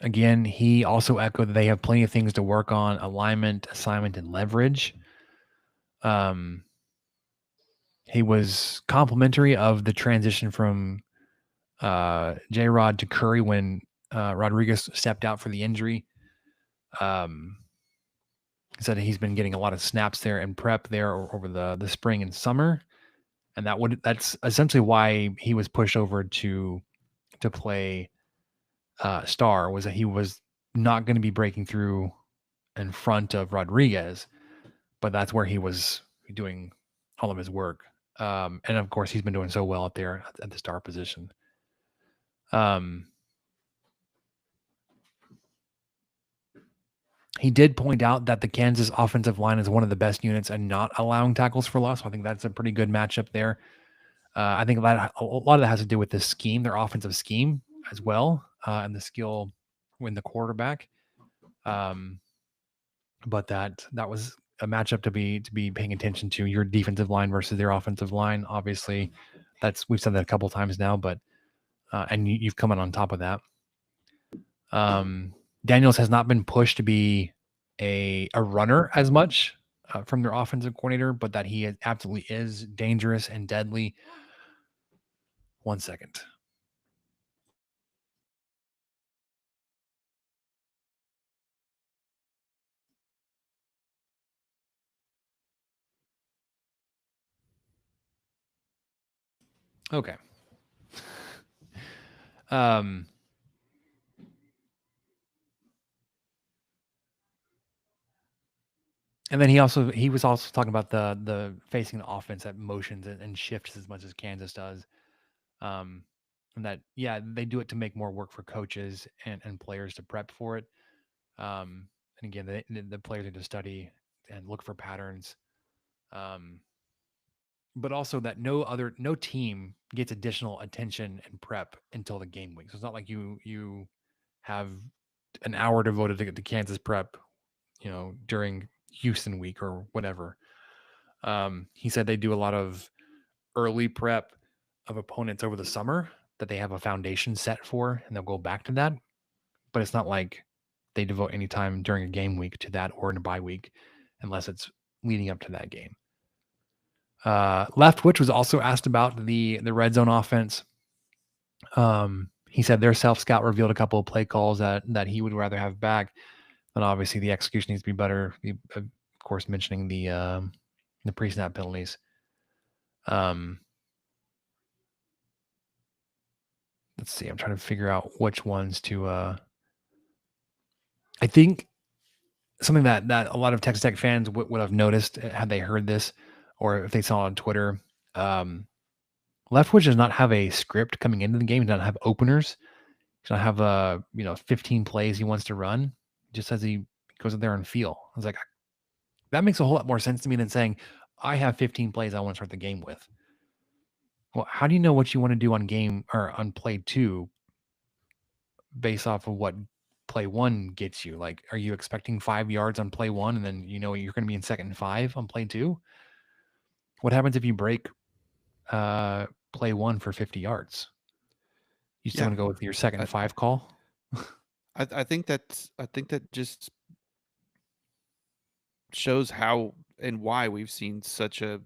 Again, he also echoed that they have plenty of things to work on: alignment, assignment, and leverage. He was complimentary of the transition from J-Rod to Curry when Rodriguez stepped out for the injury. He said he's been getting a lot of snaps there and prep there over the spring and summer, and that's essentially why he was pushed over to play star, was that he was not going to be breaking through in front of Rodriguez, but that's where he was doing all of his work. And of course, he's been doing so well out there at the star position. He did point out that the Kansas offensive line is one of the best units and not allowing tackles for loss. So I think that's a pretty good matchup there. I think a lot of that has to do with the scheme, their offensive scheme as well, and the skill when the quarterback. But that was a matchup to be paying attention to. Your defensive line versus their offensive line. Obviously, we've said that a couple times now, but and you've come in on top of that. Daniels has not been pushed to be a runner as much from their offensive coordinator, but that he absolutely is dangerous and deadly. 1 second. Okay. And then he was also talking about the facing the offense that motions and shifts as much as Kansas does. And that, yeah, they do it to make more work for coaches and players to prep for it. And again, the players need to study and look for patterns. But also that no team gets additional attention and prep until the game week. So it's not like you have an hour devoted to Kansas prep, during Houston week or whatever. He said they do a lot of early prep of opponents over the summer that they have a foundation set for, and they'll go back to that. But it's not like they devote any time during a game week to that or in a bye week, unless it's leading up to that game. Leftwich was also asked about the red zone offense. He said their self scout revealed a couple of play calls that he would rather have back. But obviously the execution needs to be better. Of course, mentioning the pre-snap penalties. Let's see. I'm trying to figure out which ones to. I think something that a lot of Texas Tech fans would have noticed had they heard this, or if they saw it on Twitter. Leftwich does not have a script coming into the game. He doesn't have openers. He doesn't have 15 plays he wants to run. He just says he goes in there and feel. I was like, that makes a whole lot more sense to me than saying, I have 15 plays I want to start the game with. Well, how do you know what you want to do on game or on play 2 based off of what play 1 gets you? Like, are you expecting 5 yards on play 1 and then you're going to be in 2nd and 5 on play 2? What happens if you break play 1 for 50 yards? You still want to go with your 2nd and 5 call? I think that just shows how and why we've seen such a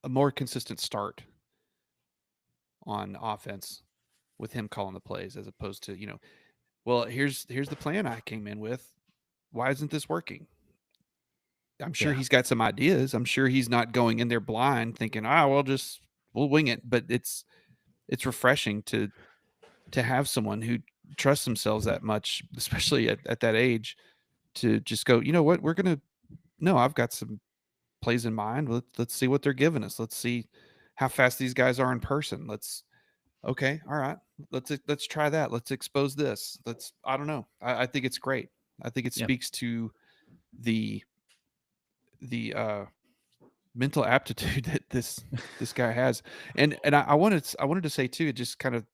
more consistent start on offense with him calling the plays as opposed to, well, here's the plan I came in with. why isn't this working? I'm sure Yeah. he's got some ideas. I'm sure he's not going in there blind thinking, we'll wing it. But it's refreshing to have someone who trusts themselves that much, especially at that age, to just go, you know what, no, I've got some plays in mind. Let's see what they're giving us. Let's see how fast these guys are in person. Okay, all right. Let's try that. Let's expose this. I don't know. I think it's great. I think it Yeah. speaks to the mental aptitude that this guy has. And I wanted to say too, just kind of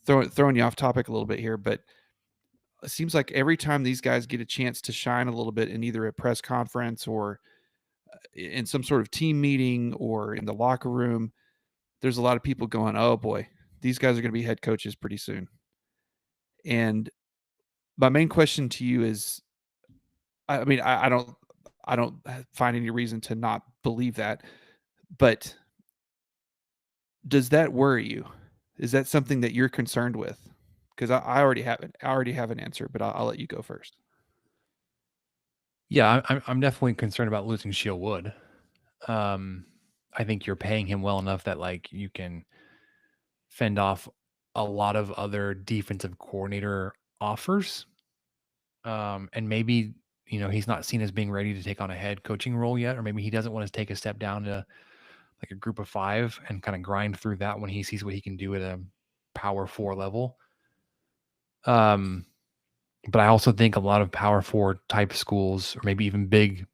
throwing you off topic a little bit here, but it seems like every time these guys get a chance to shine a little bit in either a press conference or in some sort of team meeting or in the locker room, there's a lot of people going, "Oh boy, these guys are going to be head coaches pretty soon." And my main question to you is, I mean, I don't find any reason to not believe that, but does that worry you? Is that something that you're concerned with? Because I already have it. I already have an answer, but I'll let you go first. Yeah, I'm definitely concerned about losing Shield Wood. Um, I think you're paying him well enough that like you can fend off a lot of other defensive coordinator offers. And maybe he's not seen as being ready to take on a head coaching role yet, or maybe he doesn't want to take a step down to like a group of 5 and kind of grind through that when he sees what he can do at a power 4 level. But I also think a lot of power 4 type schools, or maybe even big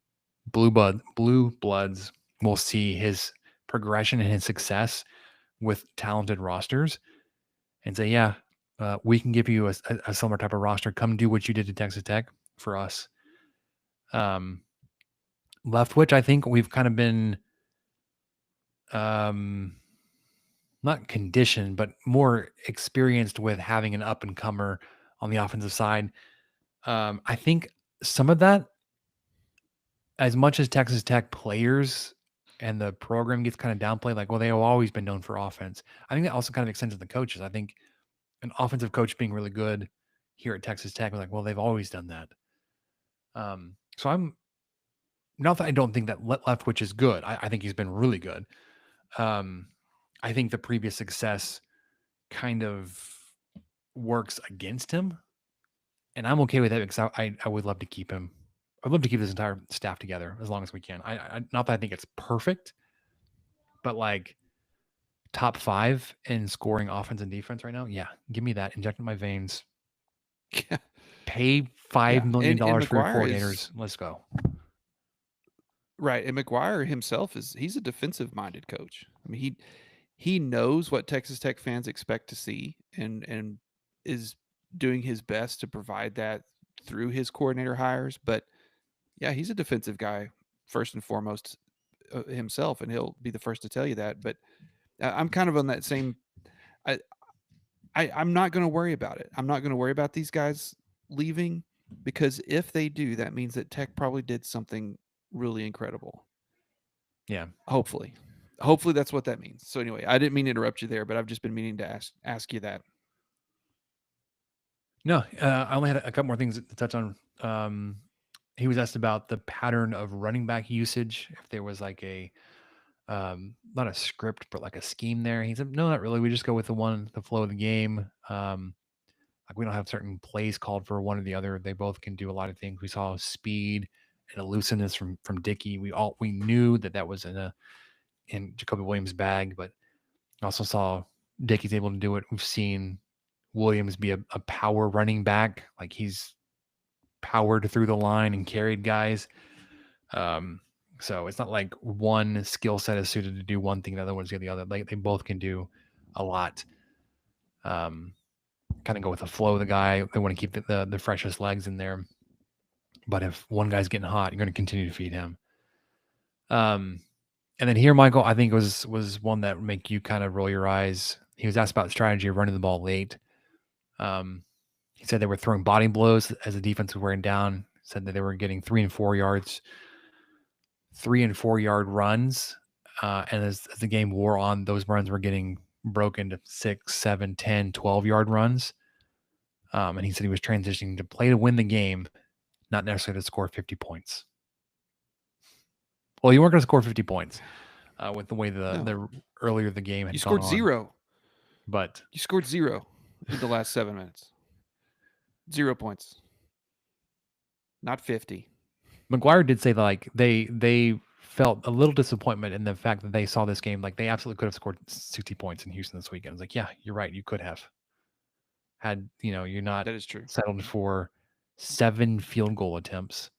blue bloods, will see his progression and his success with talented rosters and say, yeah, we can give you a similar type of roster. Come do what you did to Texas Tech for us. Leftwich, I think we've kind of been not conditioned, but more experienced with having an up and comer on the offensive side. I think some of that, as much as Texas Tech players and the program gets kind of downplayed, like, well, they have always been known for offense. I think that also kind of extends to the coaches. I think an offensive coach being really good here at Texas Tech was like, well, they've always done that. So I'm not that I don't think that Leftwich is good. I think he's been really good. I think the previous success kind of works against him, and I'm okay with that because I would love to keep him. I'd love to keep this entire staff together as long as we can. I not that I think it's perfect, but like top 5 in scoring offense and defense right now. Yeah, give me that. Inject in my veins. Yeah, Pay $5 million and for your McGuire is coordinators. Let's go. right. And McGuire himself he's a defensive minded coach. I mean, he knows what Texas Tech fans expect to see, and is doing his best to provide that through his coordinator hires. But yeah, he's a defensive guy first and foremost himself, and he'll be the first to tell you that. But I'm kind of on that same. I, I'm not going to worry about it. I'm not going to worry about these guys leaving, because if they do, that means that Tech probably did something really incredible. Yeah. Hopefully that's what that means. So anyway, I didn't mean to interrupt you there, but I've just been meaning to ask you that. No, I only had a couple more things to touch on. He was asked about the pattern of running back usage, if there was like a not a script, but like a scheme there. He said, no, not really. We just go with the flow of the game. Like we don't have certain plays called for one or the other. They both can do a lot of things. We saw speed and elusiveness from Dickey. We knew that was in Jacoby Williams' bag, but also saw Dickey's able to do it. We've seen Williams be a power running back. Like he's powered through the line and carried guys. So it's not like one skill set is suited to do one thing, the other one's the other. Like they both can do a lot. Kind of go with the flow of the guy. They want to keep the freshest legs in there. But if one guy's getting hot, you're going to continue to feed him. And then here, Michael, I think was one that would make you kind of roll your eyes. He was asked about the strategy of running the ball late. He said they were throwing body blows as the defense was wearing down. Said that they were getting 3 and 4 yards, 3 and 4 yard runs. And as the game wore on, those runs were getting broken to 6, 7, 10, 12 yard runs. And he said he was transitioning to play to win the game not necessarily to score 50 points. Well, you weren't going to score 50 points with the way the earlier the game had You gone scored on. 0. But you scored 0 in the last 7 minutes. 0 points. Not 50. McGuire did say that, like, they felt a little disappointment in the fact that they saw this game. Like, they absolutely could have scored 60 points in Houston this weekend. I was like, yeah, you're right. You could have. Had, you're not That is true. settled for 7 field goal attempts.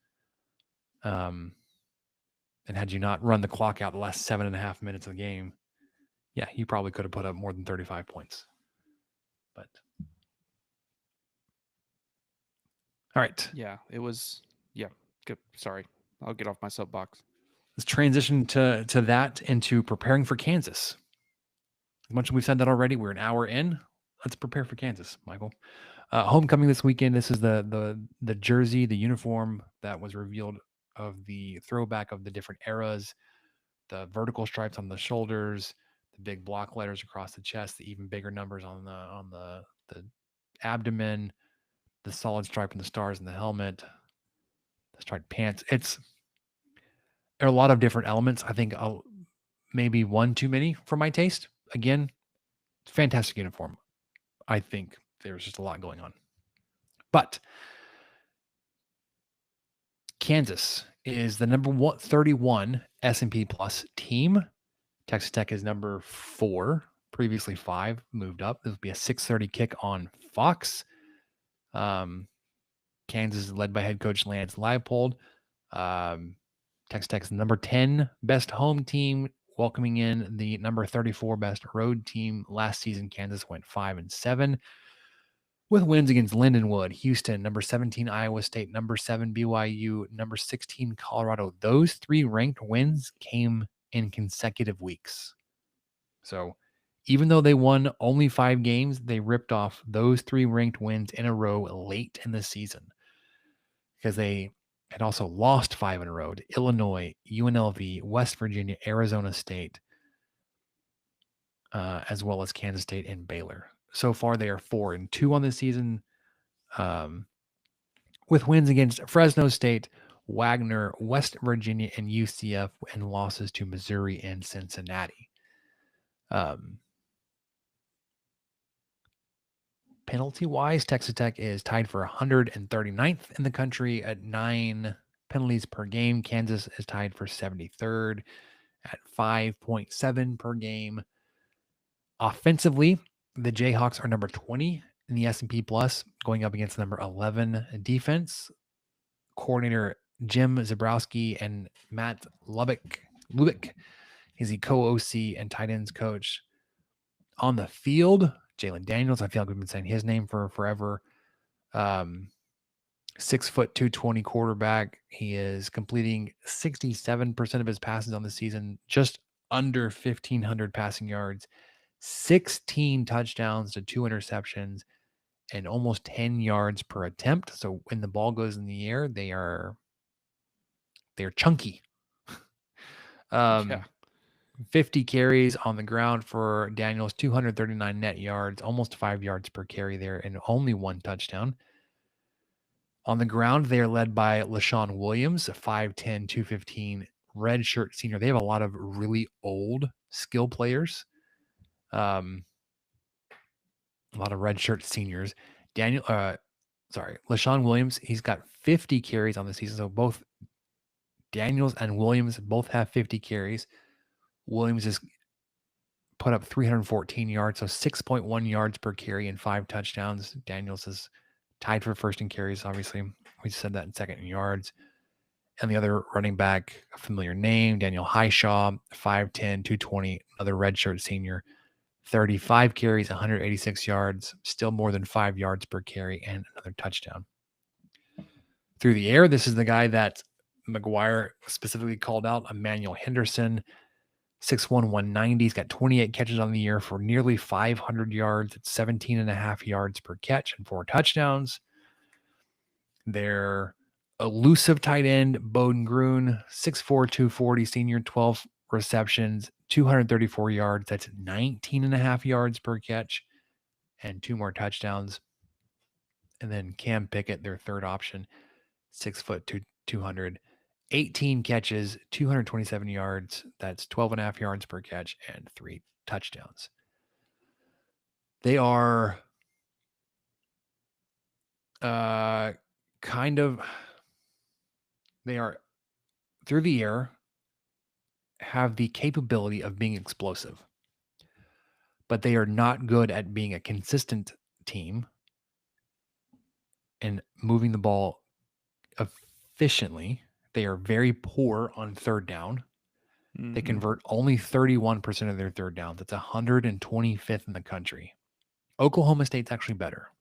And had you not run the clock out the last 7.5 minutes of the game, yeah, you probably could have put up more than 35 points. But all right. Yeah, it was. Yeah, good. Sorry. I'll get off my soapbox. Let's transition to that into preparing for Kansas. As much as we've said that already, we're an hour in. Let's prepare for Kansas, Michael. Homecoming this weekend. This is the jersey, the uniform that was revealed of the throwback of the different eras, the vertical stripes on the shoulders, the big block letters across the chest, the even bigger numbers on the abdomen, the solid stripe and the stars in the helmet, the striped pants. There are a lot of different elements. I think maybe one too many for my taste. Again, fantastic uniform. I think there's just a lot going on. But Kansas is the number 31 S&P Plus team. Texas Tech is number 4, previously 5, moved up. This will be a 6:30 kick on Fox. Kansas is led by head coach Lance Leipold. Texas Tech is the number 10 best home team, welcoming in the number 34 best road team. Last season, Kansas went 5-7 with wins against Lindenwood, Houston, number 17 Iowa State, number 7 BYU, number 16 Colorado. Those 3 ranked wins came in consecutive weeks. So even though they won only 5 games, they ripped off those 3 ranked wins in a row late in the season because they had also lost 5 in a row to Illinois, UNLV, West Virginia, Arizona State, as well as Kansas State and Baylor. So far, they are 4-2 on the season, with wins against Fresno State, Wagner, West Virginia, and UCF, and losses to Missouri and Cincinnati. Penalty-wise, Texas Tech is tied for 139th in the country at 9 penalties per game. Kansas is tied for 73rd at 5.7 per game. Offensively, the Jayhawks are number 20 in the S&P Plus, going up against number 11 defense. Coordinator Jim Zabrowski and Matt Lubick is the co-OC and tight ends coach. On the field, Jalen Daniels, I feel like we've been saying his name for forever. 6 foot 220 quarterback. He is completing 67% of his passes on the season, just under 1,500 passing yards, 16 touchdowns to 2 interceptions, and almost 10 yards per attempt. So when the ball goes in the air, they're chunky. 50 carries on the ground for Daniels, 239 net yards, almost 5 yards per carry there, and only 1 touchdown. On the ground, they are led by LaShawn Williams, a 5'10", 215 redshirt senior. They have a lot of really old skill players. A lot of redshirt seniors. LaShawn Williams, he's got 50 carries on the season. So both Daniels and Williams both have 50 carries. Williams has put up 314 yards, so 6.1 yards per carry and 5 touchdowns. Daniels is tied for first in carries, obviously. We said that in second in yards. And the other running back, a familiar name, Daniel Highshaw, 5'10", 220, another redshirt senior, 35 carries, 186 yards, still more than 5 yards per carry, and another touchdown. Through the air, this is the guy that McGuire specifically called out, Emmanuel Henderson, 6'1", 190. He's got 28 catches on the year for nearly 500 yards. It's 17.5 yards per catch and 4 touchdowns. Their elusive tight end, Bowden Gruen, 6'4", 240, senior, 12 receptions, 234 yards. That's 19.5 yards per catch and 2 more touchdowns. And then Cam Pickett, their third option, 6 foot to 200, 18 catches, 227 yards. That's 12.5 yards per catch and 3 touchdowns. They are they are through the air, have the capability of being explosive, but they are not good at being a consistent team and moving the ball efficiently. They are very poor on third down. They Mhm. convert only 31% of their third downs. That's 125th in the country. Oklahoma State's actually better.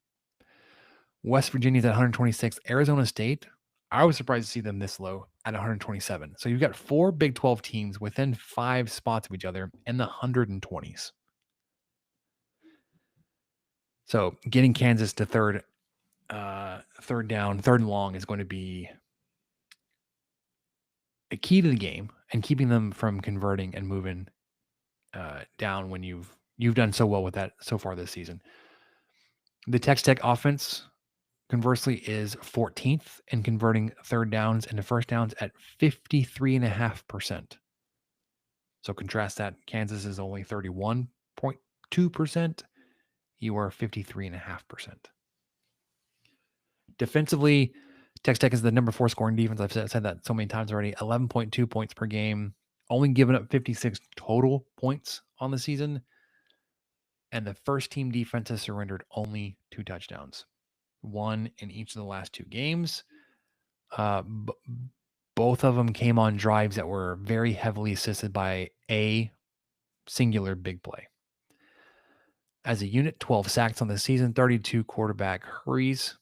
West Virginia's at 126. Arizona State, I was surprised to see them this low at 127. So you've got 4 Big 12 teams within 5 spots of each other in the 120s. So getting Kansas to third down, third and long is going to be a key to the game and keeping them from converting and moving down when you've done so well with that so far this season. The Texas Tech offense, conversely, is 14th in converting third downs into first downs at 53.5%. So contrast that. Kansas is only 31.2%. You are 53.5%. Defensively, Texas Tech is the number 4 scoring defense. I've said that so many times already. 11.2 points per game. Only given up 56 total points on the season. And the first team defense has surrendered only 2 touchdowns. 1 in each of the last 2 games. Both of them came on drives that were very heavily assisted by a singular big play. As a unit, 12 sacks on the season, 32 quarterback hurries,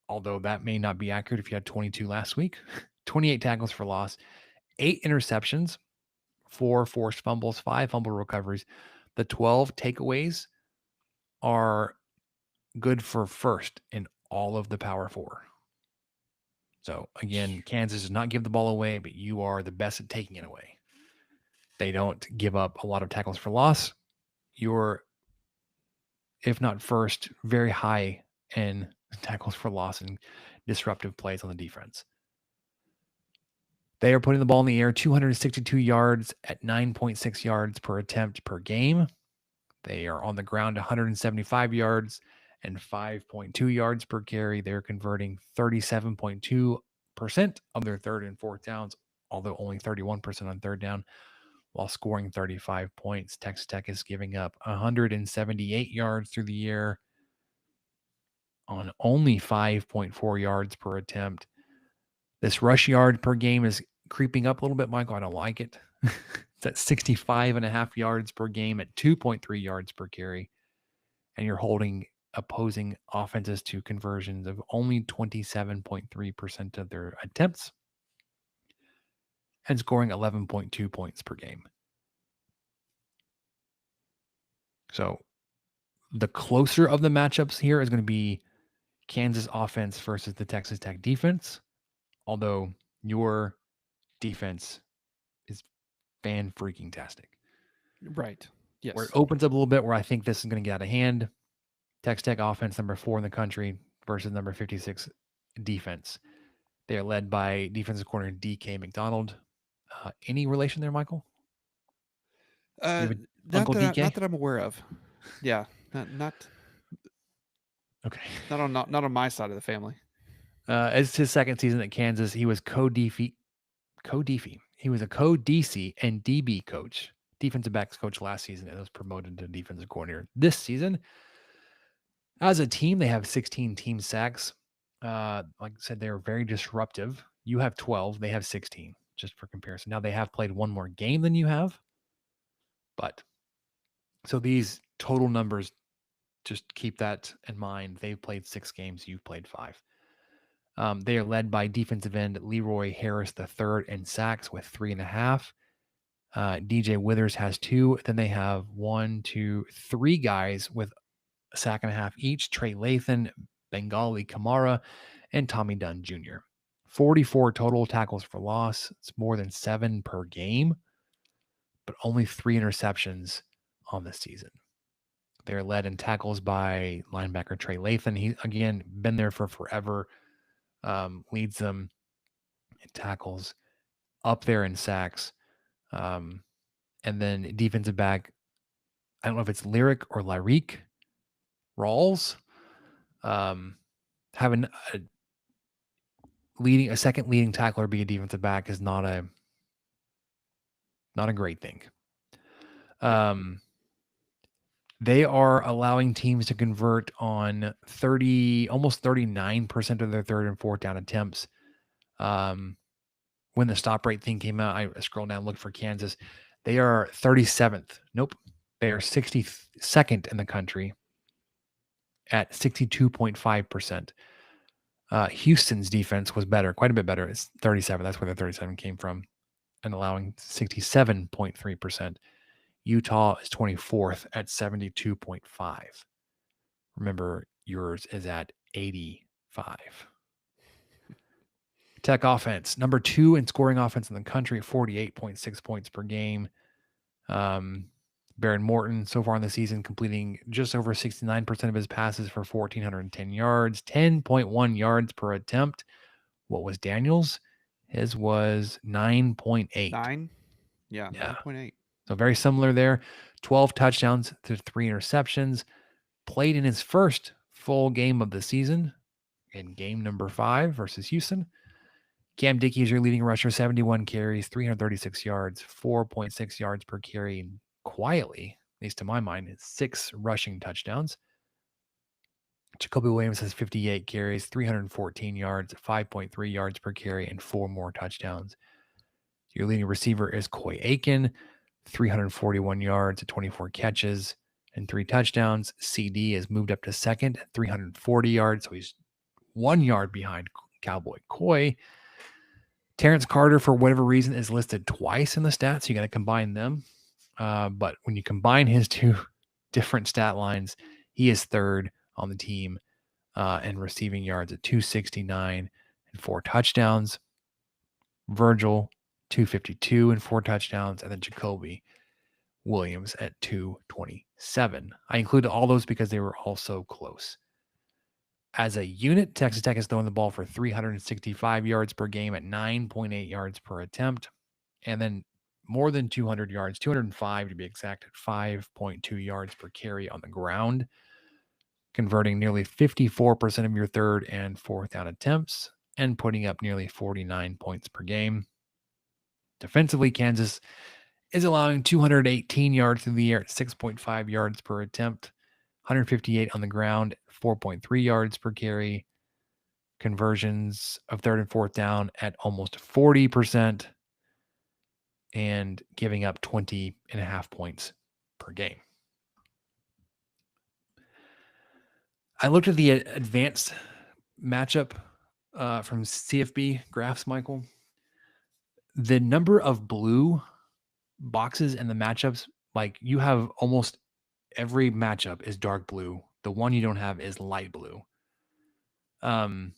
although that may not be accurate if you had 22 last week. 28 tackles for loss, 8 interceptions, 4 forced fumbles, 5 fumble recoveries. The 12 takeaways are good for first in all of the Power 4. So again, Kansas does not give the ball away, but you are the best at taking it away. They don't give up a lot of tackles for loss. You're, if not first, very high in tackles for loss and disruptive plays on the defense. They are putting the ball in the air 262 yards at 9.6 yards per attempt per game. They are on the ground 175 yards and 5.2 yards per carry. They're converting 37.2% of their third and fourth downs, although only 31% on third down, while scoring 35 points. Texas Tech is giving up 178 yards through the air on only 5.4 yards per attempt. This rush yard per game is creeping up a little bit, Michael. I don't like it. It's at 65.5 yards per game at 2.3 yards per carry. And you're holding opposing offenses to conversions of only 27.3% of their attempts and scoring 11.2 points per game. So the closer of the matchups here is going to be Kansas offense versus the Texas Tech defense, although your defense is fan-freaking-tastic. Right. Yes. Where it opens up a little bit, where I think this is going to get out of hand. Texas Tech offense, number 4 in the country versus number 56 defense. They are led by defensive coordinator D.K. McDonald. Any relation there, Michael? Not Uncle that DK? not that I'm aware of. Yeah. Not Okay. not on my side of the family. It's his second season at Kansas. He was co-DC. He was a co-DC and DB coach, defensive backs coach last season, and was promoted to defensive coordinator this season. As a team, they have 16 team sacks. Like I said, they are very disruptive. You have 12. They have 16, just for comparison. Now, they have played one more game than you have. But so these total numbers, just keep that in mind. They've played 6 games. You've played 5. They are led by defensive end Leroy Harris III in sacks with 3.5. DJ Withers has 2. Then they have 1, 2, 3 guys with a sack and a half each. Trey Lathan, Bengali Kamara, and Tommy Dunn Jr. 44 total tackles for loss. It's more than 7 per game, but only 3 interceptions on the season. They're led in tackles by linebacker Trey Lathan. He, again, been there for forever. leads them in tackles, up there in sacks. And then defensive back, I don't know if it's Lyric or Lyrique Rawls. Having a second leading tackler be a defensive back is not a great thing. They are allowing teams to convert on almost 39% of their third and fourth down attempts. When the stop rate thing came out, I scrolled down and looked for Kansas. They are 37th. Nope. They are 62nd in the country at 62.5%. Houston's defense was better, quite a bit better. It's 37. That's where the 37 came from, and allowing 67.3%. Utah is 24th at 72.5. Remember, yours is at 85. Tech offense, number 2 in scoring offense in the country at 48.6 points per game. Baron Morton, so far in the season, completing just over 69% of his passes for 1,410 yards, 10.1 yards per attempt. What was Daniels? His was 9.8. 9? Yeah. 9.8. So very similar there. 12 touchdowns to 3 interceptions. Played in his first full game of the season in game number 5 versus Houston. Cam Dickey is your leading rusher, 71 carries, 336 yards, 4.6 yards per carry. Quietly, at least to my mind, 6 rushing touchdowns. Jacoby Williams has 58 carries, 314 yards, 5.3 yards per carry, and 4 more touchdowns. Your leading receiver is Coy Aiken, 341 yards, 24 catches, and 3 touchdowns. CD has moved up to second at 340 yards, so he's 1 yard behind Cowboy Coy. Terrence Carter, for whatever reason, is listed twice in the stats. So you got to combine them. But when you combine his 2 different stat lines, he is third on the team and receiving yards at 269 and 4 touchdowns. Virgil, 252 and 4 touchdowns. And then Jacoby Williams at 227. I included all those because they were all so close. As a unit, Texas Tech is throwing the ball for 365 yards per game at 9.8 yards per attempt. And then more than 200 yards, 205 to be exact, at 5.2 yards per carry on the ground, converting nearly 54% of your third and fourth down attempts and putting up nearly 49 points per game. Defensively, Kansas is allowing 218 yards through the air at 6.5 yards per attempt, 158 on the ground, 4.3 yards per carry, conversions of third and fourth down at almost 40%, and giving up 20.5 points per game. I looked at the advanced matchup from CFB graphs, Michael. The number of blue boxes in the matchups, like you have almost every matchup is dark blue. The one you don't have is light blue. The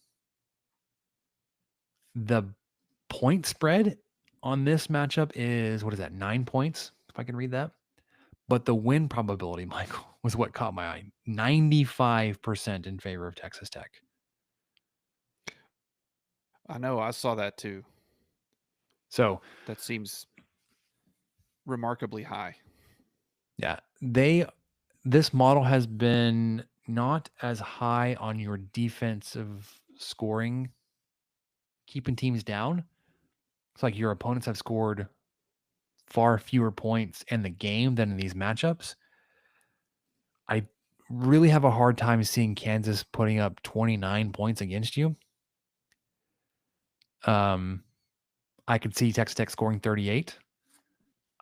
point spread on this matchup is, 9 points, if I can read that. But the win probability, Michael, was what caught my eye. 95% in favor of Texas Tech. I know. I saw that too. So that seems remarkably high. Yeah. This model has been not as high on your defensive scoring, keeping teams down. It's like your opponents have scored far fewer points in the game than in these matchups. I really have a hard time seeing Kansas putting up 29 points against you. I could see Texas Tech scoring 38.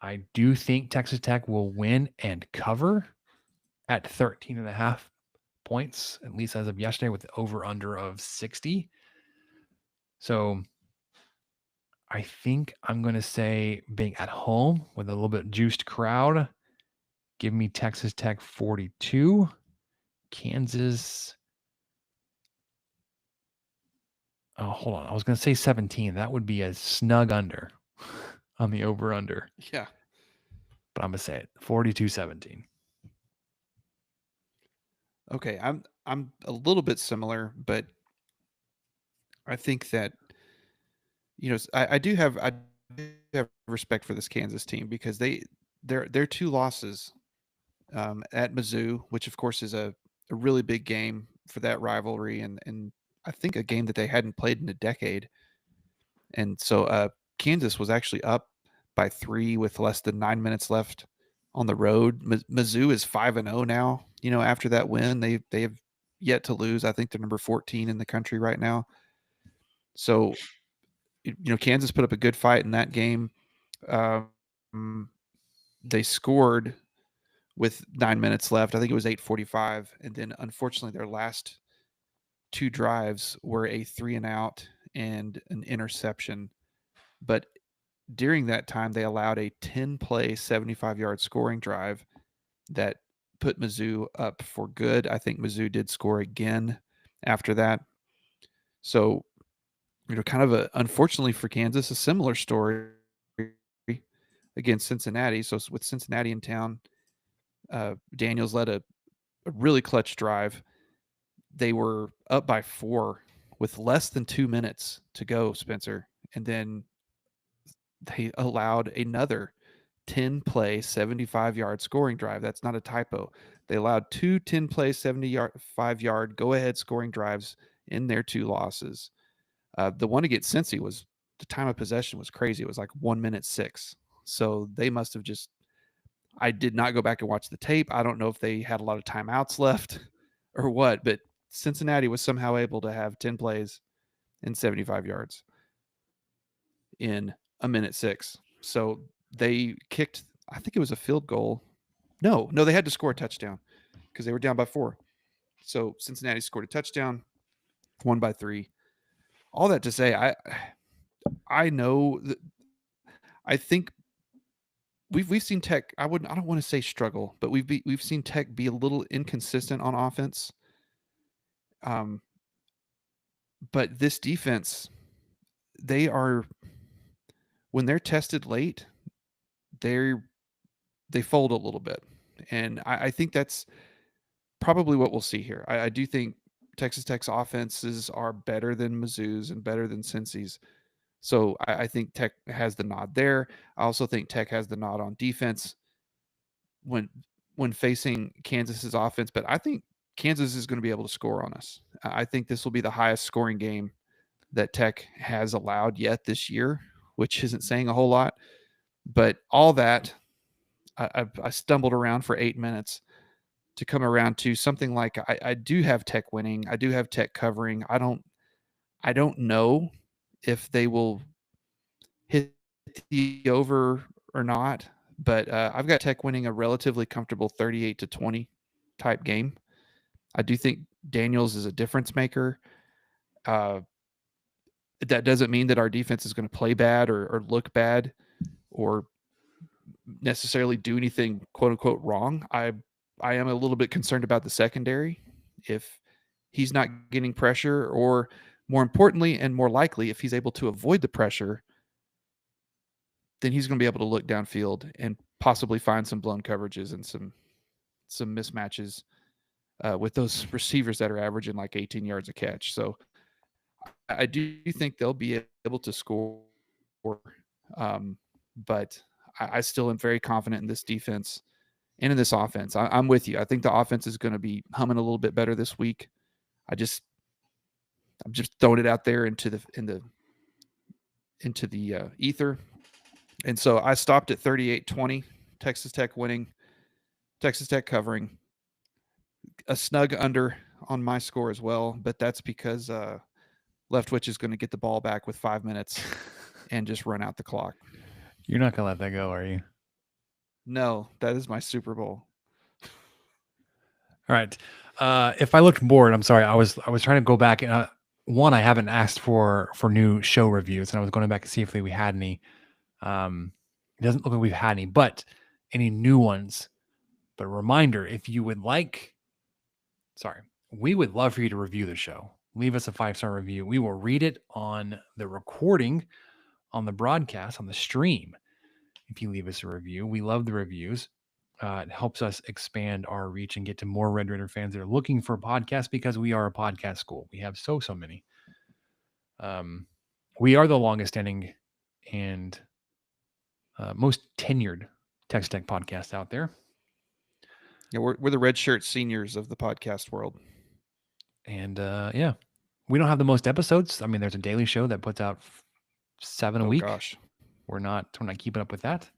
I do think Texas Tech will win and cover at 13.5 points, at least as of yesterday, with the over-under of 60. So I think I'm going to say, being at home with a little bit juiced crowd, give me Texas Tech 42. Kansas. Oh, hold on. I was going to say 17. That would be a snug under on the over-under. Yeah. But I'm going to say it. 42-17. Okay. I'm a little bit similar, but I think that I do have respect for this Kansas team because their two losses at Mizzou, which of course is a really big game for that rivalry, and I think a game that they hadn't played in a decade. And so Kansas was actually up by 3 with less than 9 minutes left on the road. Mizzou is 5-0 now. After that win, they have yet to lose. I think they're number 14 in the country right now. So Kansas put up a good fight in that game. Um, they scored with 9 minutes left. I think it was 8:45, and then unfortunately their last two drives were a 3-and-out and an interception. But during that time, they allowed a 10-play, 75-yard scoring drive that put Mizzou up for good. I think Mizzou did score again after that. So, kind of unfortunately for Kansas, a similar story against Cincinnati. So with Cincinnati in town, Daniels led a really clutch drive. They were up by 4 with less than 2 minutes to go, Spencer. And then they allowed another 10-play, 75-yard scoring drive. That's not a typo. They allowed two 10-play, 75-yard go-ahead scoring drives in their two losses. The one against Cincy was the time of possession was crazy. It was like 1:06. So they must have just. I did not go back and watch the tape. I don't know if they had a lot of timeouts left or what, but Cincinnati was somehow able to have 10 plays and 75 yards in 1:06. So they kicked, I think it was a field goal. No, they had to score a touchdown because they were down by 4. So Cincinnati scored a touchdown, won by 3. All that to say, I know that I think we've seen Tech. I don't want to say struggle, but we've seen Tech be a little inconsistent on offense. But this defense, they are when they're tested late, they fold a little bit, and I think that's probably what we'll see here. I do think Texas Tech's offenses are better than Mizzou's and better than Cincy's. So I think Tech has the nod there. I also think Tech has the nod on defense when facing Kansas's offense, but I think Kansas is going to be able to score on us. I think this will be the highest scoring game that Tech has allowed yet this year, which isn't saying a whole lot. But all that, I stumbled around for 8 minutes to come around to something like I do have Tech winning. I do have Tech covering. I don't know if they will hit the over or not, but I've got Tech winning a relatively comfortable 38-20 type game. I do think Daniels is a difference maker. That doesn't mean that our defense is going to play bad or look bad or necessarily do anything quote unquote wrong. I am a little bit concerned about the secondary. If he's not getting pressure, or more importantly and more likely, if he's able to avoid the pressure, then he's going to be able to look downfield and possibly find some blown coverages and some mismatches with those receivers that are averaging like 18 yards a catch. So I do think they'll be able to score, but I still am very confident in this defense and in this offense. I'm with you. I think the offense is going to be humming a little bit better this week. I'm just throwing it out there into the ether. And so I stopped at 38-20, Texas Tech winning, Texas Tech covering, a snug under on my score as well. But that's because Leftwich is going to get the ball back with 5 minutes and just run out the clock. You're not going to let that go, are you? No, that is my Super Bowl. All right. If I looked bored, I'm sorry. I was trying to go back and one, I haven't asked for new show reviews, and I was going back to see if we had any. It doesn't look like we've had any, but any new ones. But a reminder, if you would like, we would love for you to review the show. Leave us a 5-star review. We will read it on the recording, on the broadcast, on the stream. If you leave us a review, we love the reviews. It helps us expand our reach and get to more Red Raider fans that are looking for podcasts, because we are a podcast school. We have so many. We are the longest standing and most tenured Texas Tech podcast out there. Yeah, we're the red shirt seniors of the podcast world. And yeah, we don't have the most episodes. I mean, there's a daily show that puts out 7 a week. Gosh. We're not keeping up with that.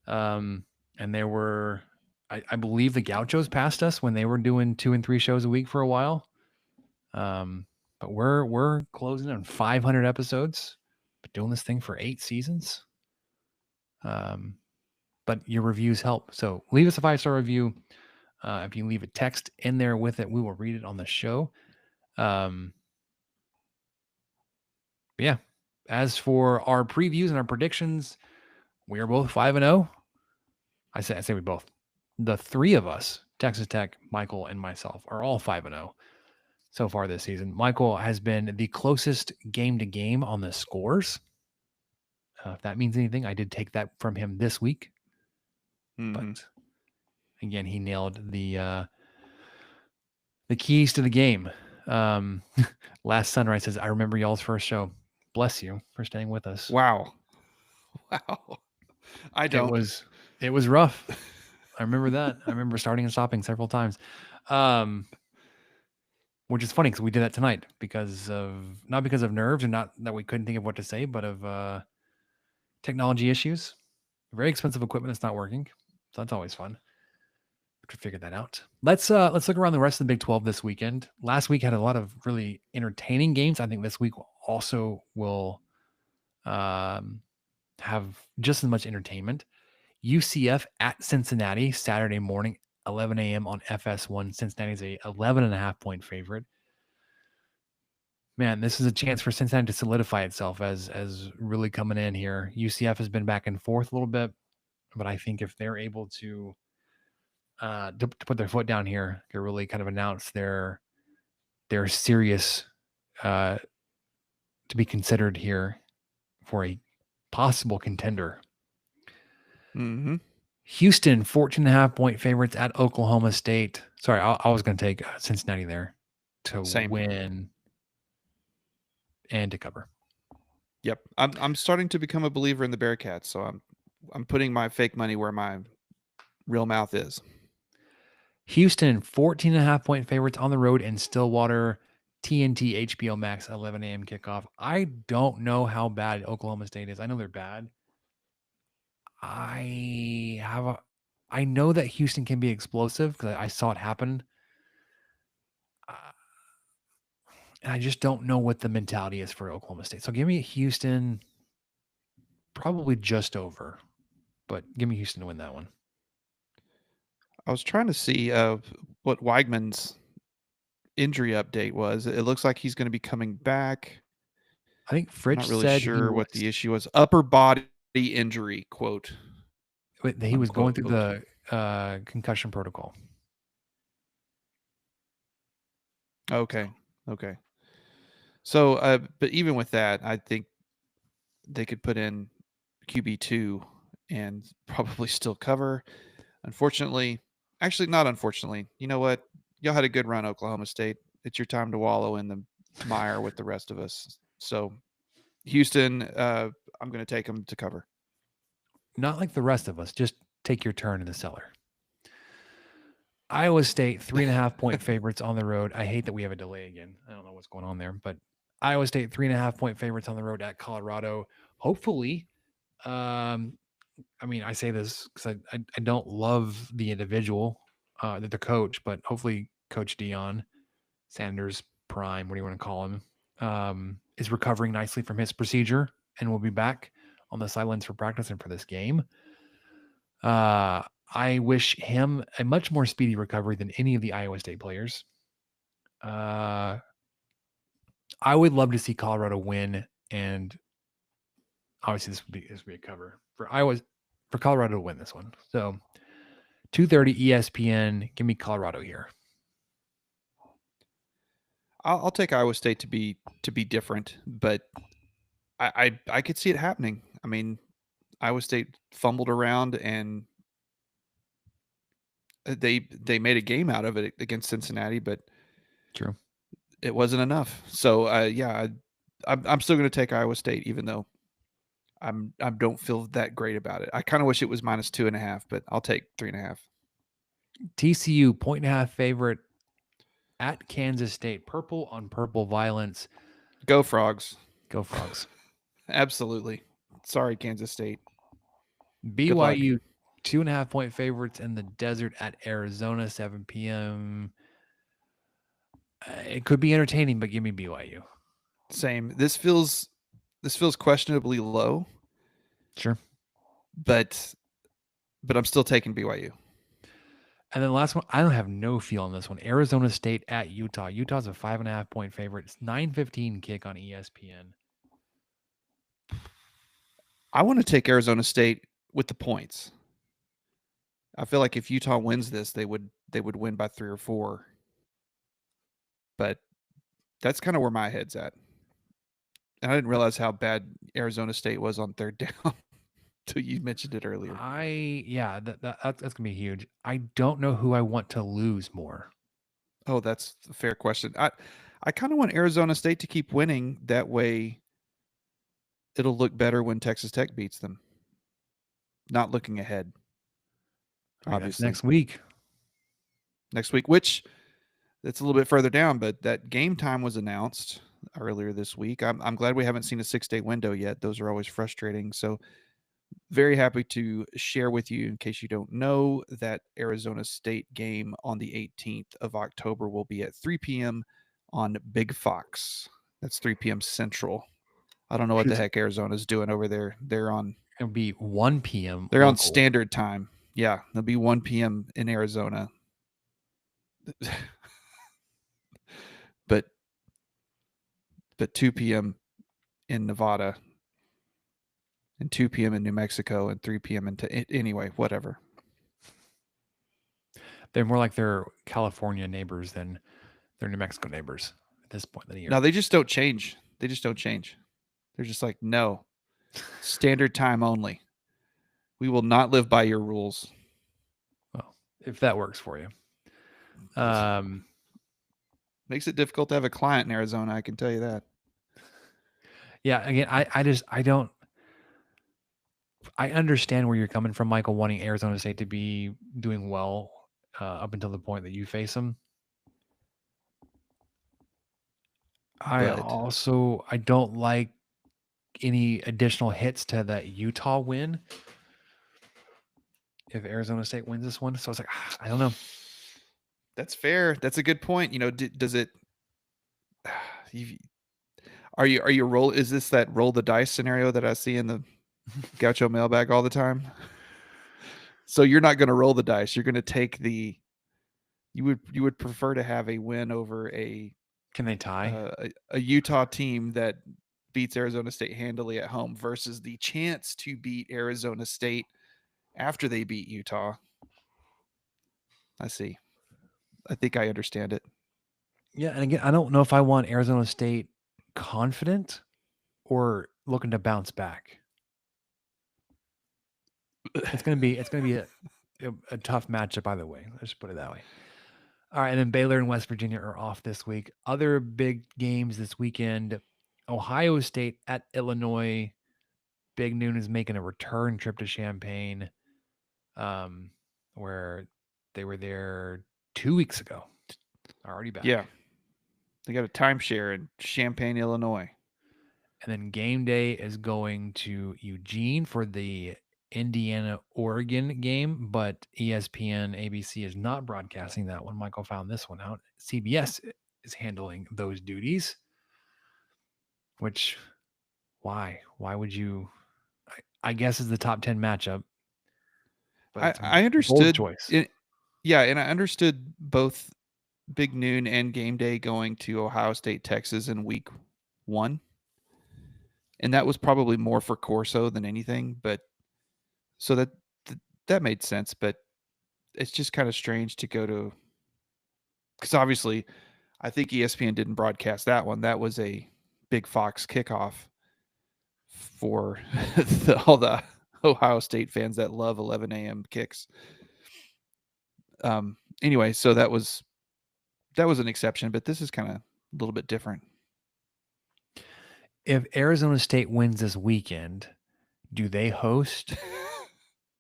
And there were, I believe the Gauchos passed us when they were doing 2 and 3 shows a week for a while. But we're closing on 500 episodes, but doing this thing for 8 seasons. But your reviews help. So leave us a 5-star review. If you leave a text in there with it, we will read it on the show. Yeah. As for our previews and our predictions, we are both 5-0. I say we both. The 3 of us, Texas Tech, Michael, and myself, are all 5-0 so far this season. Michael has been the closest game to game on the scores. If that means anything, I did take that from him this week. Mm-hmm. But again, he nailed the keys to the game. Last Sunrise says, I remember y'all's first show. Bless you for staying with us. Wow. I don't. It was rough. I remember that. I remember starting and stopping several times. Which is funny because we did that tonight not because of nerves and not that we couldn't think of what to say, but of technology issues. Very expensive equipment that's not working. So that's always fun to figure that out. Let's look around the rest of the Big 12 this weekend. Last week had a lot of really entertaining games. I think this week also will have just as much entertainment. UCF at Cincinnati Saturday morning, 11 a.m. on FS1. Cincinnati's a 11.5 point favorite. Man, this is a chance for Cincinnati to solidify itself as really coming in here. UCF has been back and forth a little bit, but I think if they're able to put their foot down here, they really kind of announce their serious to be considered here for a possible contender. Mm-hmm. Houston, 14.5 point favorites at Oklahoma State. Sorry, I was going to take Cincinnati there to win and to cover. Yep, I'm starting to become a believer in the Bearcats, so I'm putting my fake money where my real mouth is. Houston, 14.5 point favorites on the road in Stillwater. TNT HBO Max, 11 a.m. kickoff. I don't know how bad Oklahoma State is. I know they're bad. I know that Houston can be explosive because I saw it happen. And I just don't know what the mentality is for Oklahoma State. So give me Houston, probably just over, but give me Houston to win that one. I was trying to see what Weigman's injury update was. It looks like he's going to be coming back. I think Fritch not really said sure what the issue was. Upper body injury, quote. He was going through the concussion protocol. Okay. So, but even with that, I think they could put in QB2 and probably still cover. Actually not unfortunately. You know what? Y'all had a good run, Oklahoma State. It's your time to wallow in the mire with the rest of us. So, Houston, I'm going to take them to cover. Not like the rest of us. Just take your turn in the cellar. Iowa State, 3.5 point favorites on the road. I hate that we have a delay again. I don't know what's going on there, but Iowa State, 3.5 point favorites on the road at Colorado. Hopefully, I mean, I say this because I don't love the individual, the coach, but hopefully Coach Deion Sanders Prime, what do you want to call him, is recovering nicely from his procedure and will be back on the sidelines for practice and for this game. I wish him a much more speedy recovery than any of the Iowa State players. I would love to see Colorado win, and obviously this would be a cover for Colorado to win this one. So 2:30 ESPN. Give me Colorado here. I'll take Iowa State to be different, but I could see it happening. I mean, Iowa State fumbled around and they made a game out of it against Cincinnati, but true, it wasn't enough. So yeah, I'm still going to take Iowa State, even though I don't feel that great about it. I kind of wish it was -2.5, but I'll take 3.5. TCU 1.5 favorite at Kansas State. Purple on purple violence. Go Frogs. Go Frogs. Absolutely. Sorry, Kansas State. Good luck. BYU 2.5-point favorites in the desert at Arizona, 7 p.m. It could be entertaining, but give me BYU. Same. This feels questionably low, Sure. but I'm still taking BYU. And then the last one, I don't have no feel on this one. Arizona State at Utah. Utah's a 5.5-point favorite. It's 9:15 kick on ESPN. I want to take Arizona State with the points. I feel like if Utah wins this, they would win by 3 or 4. But that's kind of where my head's at. And I didn't realize how bad Arizona State was on third down until you mentioned it earlier. That's gonna be huge. I don't know who I want to lose more. Oh, that's a fair question. I kind of want Arizona State to keep winning. That way it'll look better when Texas Tech beats them. Not looking ahead. That's Obviously. next week. Next week, which it's a little bit further down, but that game time was announced earlier this week. I'm glad we haven't seen a 6-day window yet. Those are always frustrating. So very happy to share with you, in case you don't know, that Arizona State game on the 18th of October will be at 3 p.m. on Big Fox. That's 3 p.m. Central. I don't know what the heck Arizona's doing over there. It'll be 1 p.m. They're on local. standard time. Yeah, it'll be 1 p.m. in Arizona. but 2 p.m. in Nevada, and 2 p.m. in New Mexico, and 3 p.m. anyway, whatever. They're more like their California neighbors than their New Mexico neighbors at this point in the year. No, they just don't change. They're just like, no, standard time only. We will not live by your rules. Well, if that works for you. Makes it difficult to have a client in Arizona, I can tell you that. Yeah, again, I understand where you're coming from, Michael, wanting Arizona State to be doing well up until the point that you face them. I don't like any additional hits to that Utah win if Arizona State wins this one. So I was like, I don't know. That's fair. That's a good point. Does it? Are you roll? Is this that roll the dice scenario that I see in the Gaucho mailbag all the time? So you're not going to roll the dice. You're going to take the. You would prefer to have a win over a. Can they tie? A Utah team that beats Arizona State handily at home versus the chance to beat Arizona State after they beat Utah. I see. I think I understand it. Yeah, and again, I don't know if I want Arizona State confident or looking to bounce back. It's gonna be a tough matchup either way. Let's put it that way. All right, and then Baylor and West Virginia are off this week. Other big games this weekend: Ohio State at Illinois. Big Noon is making a return trip to Champaign, where they were there 2 weeks ago. Already back. Yeah. They got a timeshare in Champaign, Illinois. And then game day is going to Eugene for the Indiana-Oregon game, but ESPN, ABC is not broadcasting that one. Michael found this one out. CBS is handling those duties, which, why? Why would you? I guess is the top 10 matchup. But I understood. Choice. And I understood both Big Noon and game day going to Ohio State, Texas in week 1. And that was probably more for Corso than anything, but so that made sense. But it's just kind of strange to go to, because obviously I think ESPN didn't broadcast that one. That was a Big Fox kickoff for all the Ohio State fans that love 11 a.m. kicks. Anyway, so that was an exception, but this is kind of a little bit different. If Arizona State wins this weekend, do they host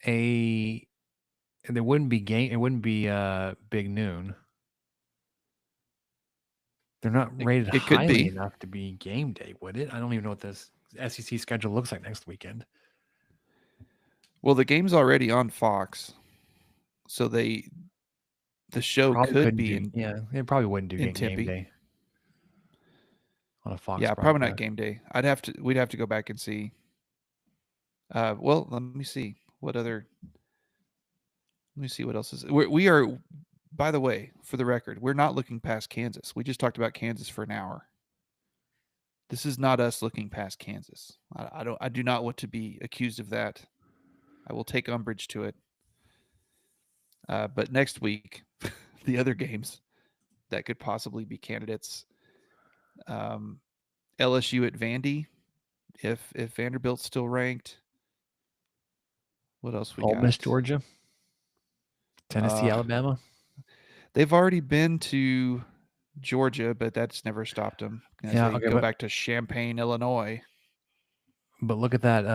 a? There wouldn't be game. It wouldn't be big noon. They're not rated It could highly be. enough to be game day, would it? I don't even know what this SEC schedule looks like next weekend. Well, the game's already on Fox, so the show Probably could couldn't be do. Yeah, they probably wouldn't do in game Tempe. day on a Fox. Yeah, probably not broadcast. game day. We'd have to go back and see. Well, let me see what other. Let me see what else is. We are, by the way, for the record, we're not looking past Kansas. We just talked about Kansas for an hour. This is not us looking past Kansas. I do not want to be accused of that. I will take umbrage to it. But next week, the other games that could possibly be candidates, LSU at Vandy, if Vanderbilt's still ranked. What else we Ole got? Miss, Georgia, Tennessee, Alabama. They've already been to Georgia, but that's never stopped them as Yeah, they okay, go back to Champaign, Illinois. but look at that.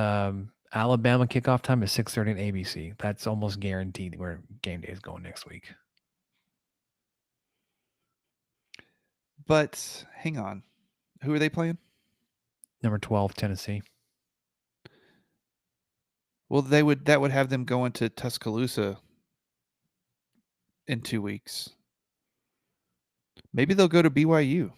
Alabama kickoff time is 6:30 on ABC. That's almost guaranteed where game day is going next week. But hang on, who are they playing? Number 12, Tennessee. Well, that would have them going to Tuscaloosa in 2 weeks. Maybe they'll go to BYU.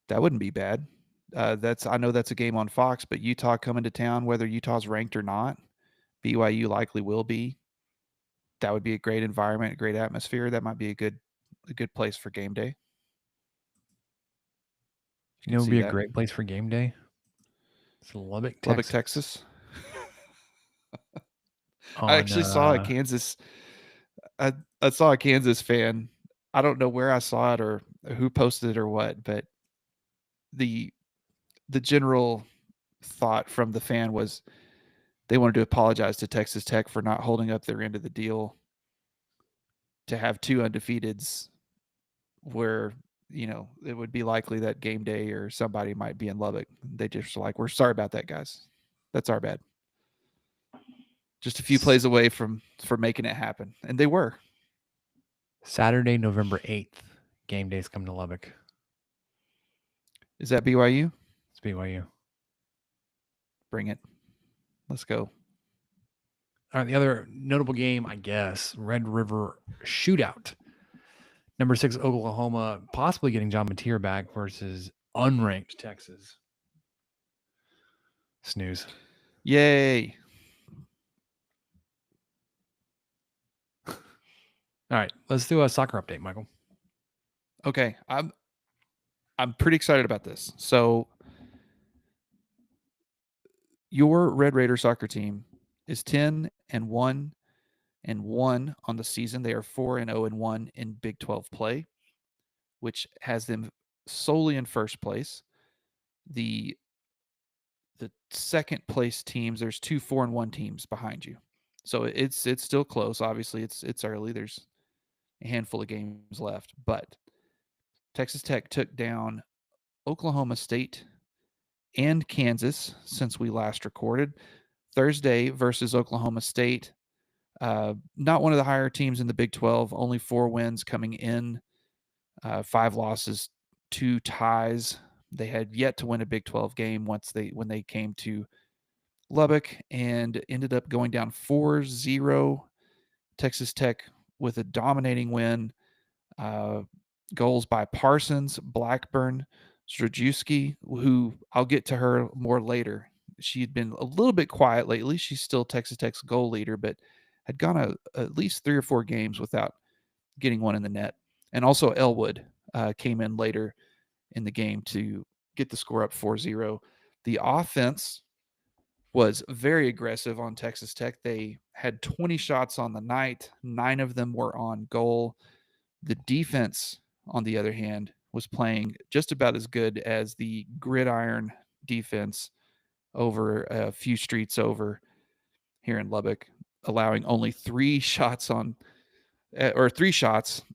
That wouldn't be bad. I know that's a game on Fox, but Utah coming to town, whether Utah's ranked or not, BYU likely will be. That would be a great environment, a great atmosphere. That might be a good place for game day. You know, it would be a great place for game day. It's Lubbock, Texas. Lubbock, Texas. On, I actually saw a Kansas. I saw a Kansas fan. I don't know where I saw it or who posted it or what, but the general thought from the fan was they wanted to apologize to Texas Tech for not holding up their end of the deal to have two undefeateds where, it would be likely that game day or somebody might be in Lubbock. They just were like, we're sorry about that, guys. That's our bad. Just a few plays away from making it happen. And they were. Saturday, November 8th. Game days come to Lubbock. Is that BYU? It's BYU. Bring it. Let's go. All right, the other notable game, I guess, Red River Shootout. Number 6, Oklahoma, possibly getting John Mateer back versus unranked Texas. Snooze. Yay. All right, let's do a soccer update, Michael. Okay, I'm pretty excited about this. So your Red Raider soccer team is 10-1 on the season. They are 4-0-1 in Big 12 play, which has them solely in first place. The second place teams, there's 2 4-1 teams behind you. So it's still close. Obviously, it's early. There's a handful of games left, but Texas Tech took down Oklahoma State and Kansas since we last recorded. Thursday versus Oklahoma State. Not one of the higher teams in the Big 12, only 4 wins coming in, 5 losses, 2 ties. They had yet to win a Big 12 game when they came to Lubbock and ended up going down 4-0. Texas Tech with a dominating win. Goals by Parsons, Blackburn, Strajewski, who I'll get to her more later. She had been a little bit quiet lately. She's still Texas Tech's goal leader, but had gone at least 3 or 4 games without getting one in the net. And also Elwood came in later in the game to get the score up 4-0. The offense was very aggressive on Texas Tech. They had 20 shots on the night. 9 of them were on goal. The defense, on the other hand, was playing just about as good as the gridiron defense over a few streets over here in Lubbock, allowing only 3 shots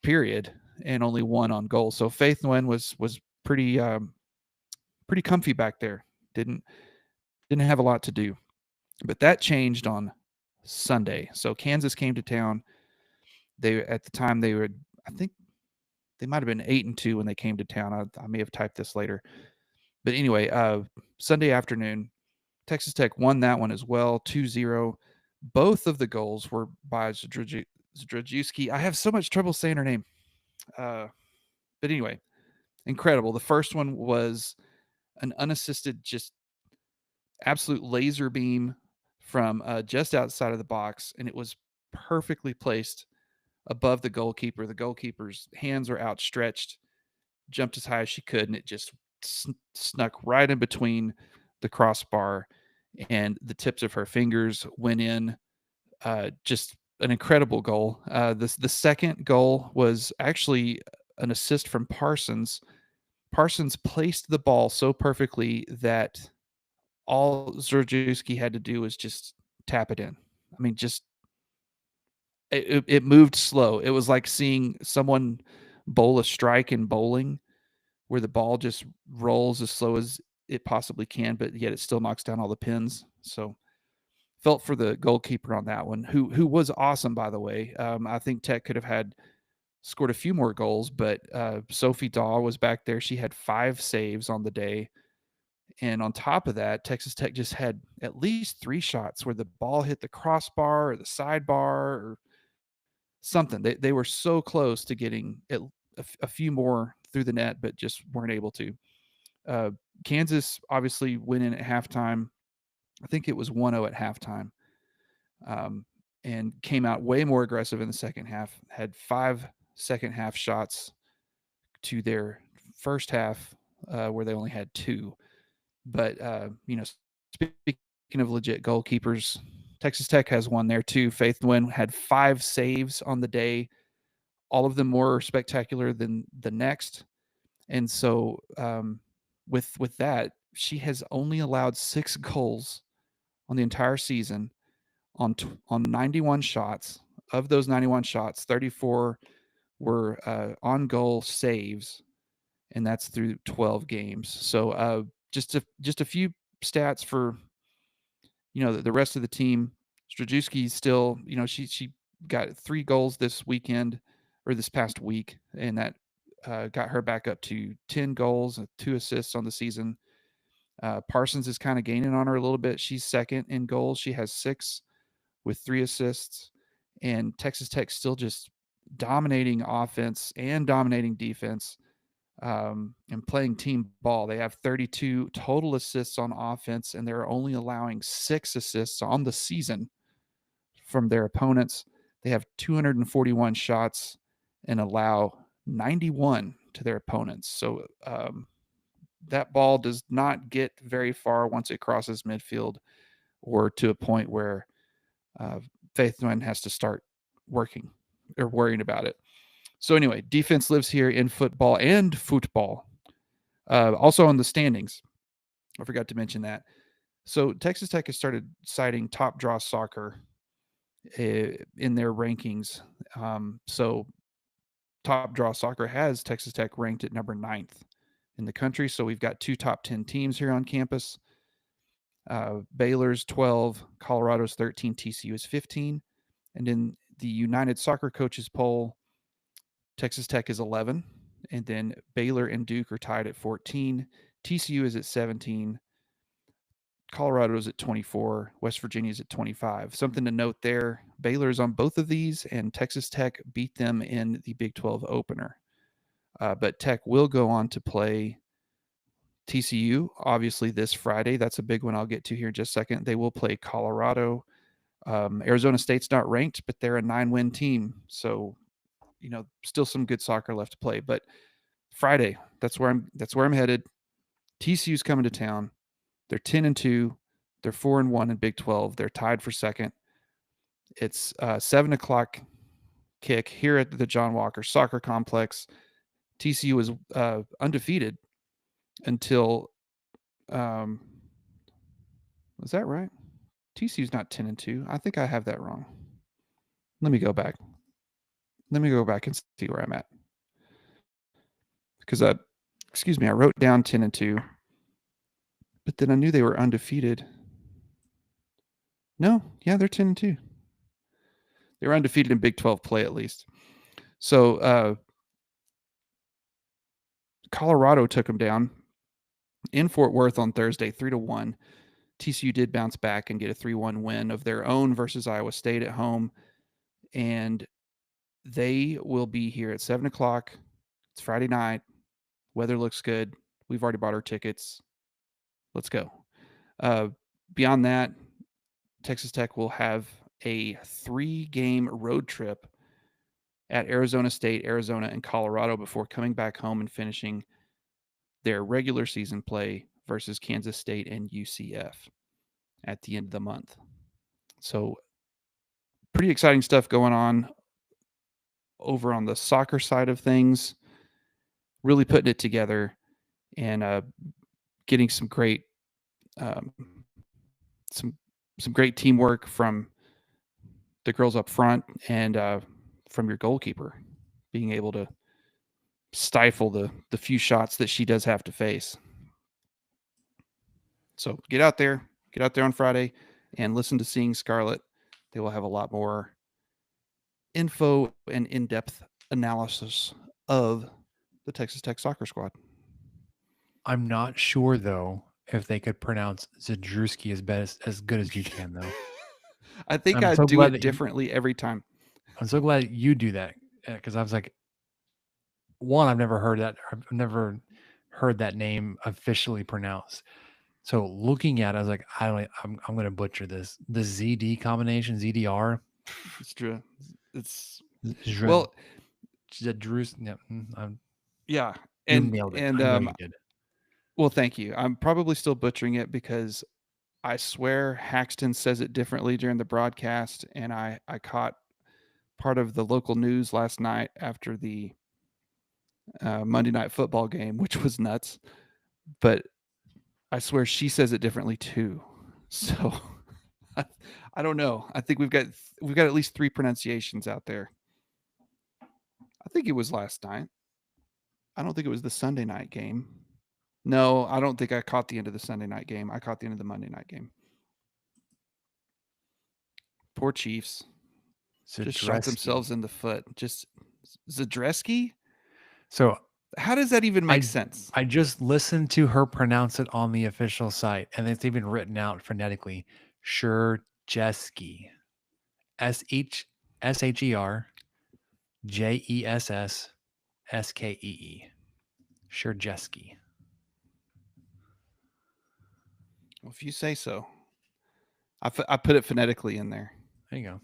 period, and only 1 on goal. So Faith Nguyen was pretty comfy back there. Didn't have a lot to do. But that changed on Sunday. So Kansas came to town. At the time they were, I think they might have been 8-2 when they came to town. I may have typed this later. But anyway, Sunday afternoon, Texas Tech won that one as well, 2-0. Both of the goals were by Zdrojewski. I have so much trouble saying her name. But anyway, incredible. The first one was an unassisted, just absolute laser beam from just outside of the box, and it was perfectly placed above the goalkeeper. The goalkeeper's hands are outstretched, jumped as high as she could, and it just snuck right in between the crossbar, and the tips of her fingers went in. Just an incredible goal. The second goal was actually an assist from Parsons. Parsons placed the ball so perfectly that all Zdrojewski had to do was just tap it in. I mean, just it moved slow. It was like seeing someone bowl a strike in bowling, where the ball just rolls as slow as it possibly can, but yet it still knocks down all the pins. So felt for the goalkeeper on that one, who was awesome, by the way. I think Tech could have scored a few more goals, but Sophie Daw was back there. She had 5 saves on the day. And on top of that, Texas Tech just had at least 3 shots where the ball hit the crossbar or the sidebar or something. They were so close to getting a few more through the net, but just weren't able to. Kansas obviously went in at halftime. I think it was 1-0 at halftime, and came out way more aggressive in the second half. Had 5 second half shots to their first half, where they only had 2. But, speaking of legit goalkeepers, Texas Tech has one there too. Faith Nguyen had 5 saves on the day, all of them more spectacular than the next. And so with that, she has only allowed 6 goals on the entire season on 91 shots. Of those 91 shots, 34 were on goal saves, and that's through 12 games. So just a few stats for the rest of the team. Zdrojewski still, she got 3 goals this weekend or this past week, and that got her back up to 10 goals and 2 assists on the season. Parsons is kind of gaining on her a little bit. She's second in goals. She has 6 with 3 assists, and Texas Tech still just dominating offense and dominating defense, and playing team ball. They have 32 total assists on offense, and they're only allowing 6 assists on the season from their opponents. They have 241 shots and allow 91 to their opponents. So that ball does not get very far once it crosses midfield, or to a point where Faith Nguyen has to start working or worrying about it. So anyway, defense lives here in football and football. Also on the standings, I forgot to mention that. So Texas Tech has started citing Top Draw Soccer in their rankings. So Top Draw Soccer has Texas Tech ranked at number 9th in the country. So we've got 2 top 10 teams here on campus. Baylor's 12, Colorado's 13, TCU is 15. And in the United Soccer Coaches poll, Texas Tech is 11, and then Baylor and Duke are tied at 14. TCU is at 17. Colorado is at 24. West Virginia is at 25. Something to note there, Baylor is on both of these, and Texas Tech beat them in the Big 12 opener. But Tech will go on to play TCU, obviously, this Friday. That's a big one I'll get to here in just a second. They will play Colorado. Arizona State's not ranked, but they're a 9-win team. So, still some good soccer left to play. But Friday, that's where I'm headed. TCU's coming to town. They're 10-2. They're 4-1 in Big 12. They're tied for second. It's 7:00 kick here at the John Walker Soccer Complex. TCU was undefeated until was that right? TCU's not 10-2. I think I have that wrong. Let me go back and see where I'm at, because excuse me, I wrote down 10-2, but then I knew they were undefeated. No, yeah, they're 10-2. They were undefeated in Big 12 play at least. So Colorado took them down in Fort Worth on Thursday, 3-1. TCU did bounce back and get a 3-1 win of their own versus Iowa State at home. And they will be here at 7 o'clock. It's Friday night. Weather looks good. We've already bought our tickets. Let's go. Beyond that, Texas Tech will have a 3-game road trip at Arizona State, Arizona, and Colorado before coming back home and finishing their regular season play versus Kansas State and UCF at the end of the month. So pretty exciting stuff going on over on the soccer side of things, really putting it together and getting some great some great teamwork from the girls up front and from your goalkeeper, being able to stifle the few shots that she does have to face. So get out there on Friday and listen to Seeing Scarlet. They will have a lot more info and in-depth analysis of the Texas Tech soccer squad. I'm not sure though if they could pronounce Zadrewski as good as you can though. I think I'm I so do glad it that you- differently every time. I'm so glad you do that because I was like, one, I've never heard that name officially pronounced. So looking at it, I was like, I'm going to butcher this. The ZD combination, ZDR. It's true. It's Zra- well, Zadrewski. yeah, You and nailed it. and I know you did. well, thank you. I'm probably still butchering it because I swear Haxton says it differently during the broadcast, and I caught part of the local news last night after the Monday Night Football game, which was nuts. But I swear she says it differently too. So I don't know. I think we've got at least 3 pronunciations out there. I think it was last night. I don't think it was the Sunday night game. No, I don't think I caught the end of the Sunday night game. I caught the end of the Monday night game. Poor Chiefs. Just shot themselves in the foot. Just Zadrewski? So how does that even make sense? I just listened to her pronounce it on the official site, and it's even written out phonetically. Sherjeski. SHERJESSSKEE. Sherjeski. Well, if you say so. I put it phonetically in there. There you go.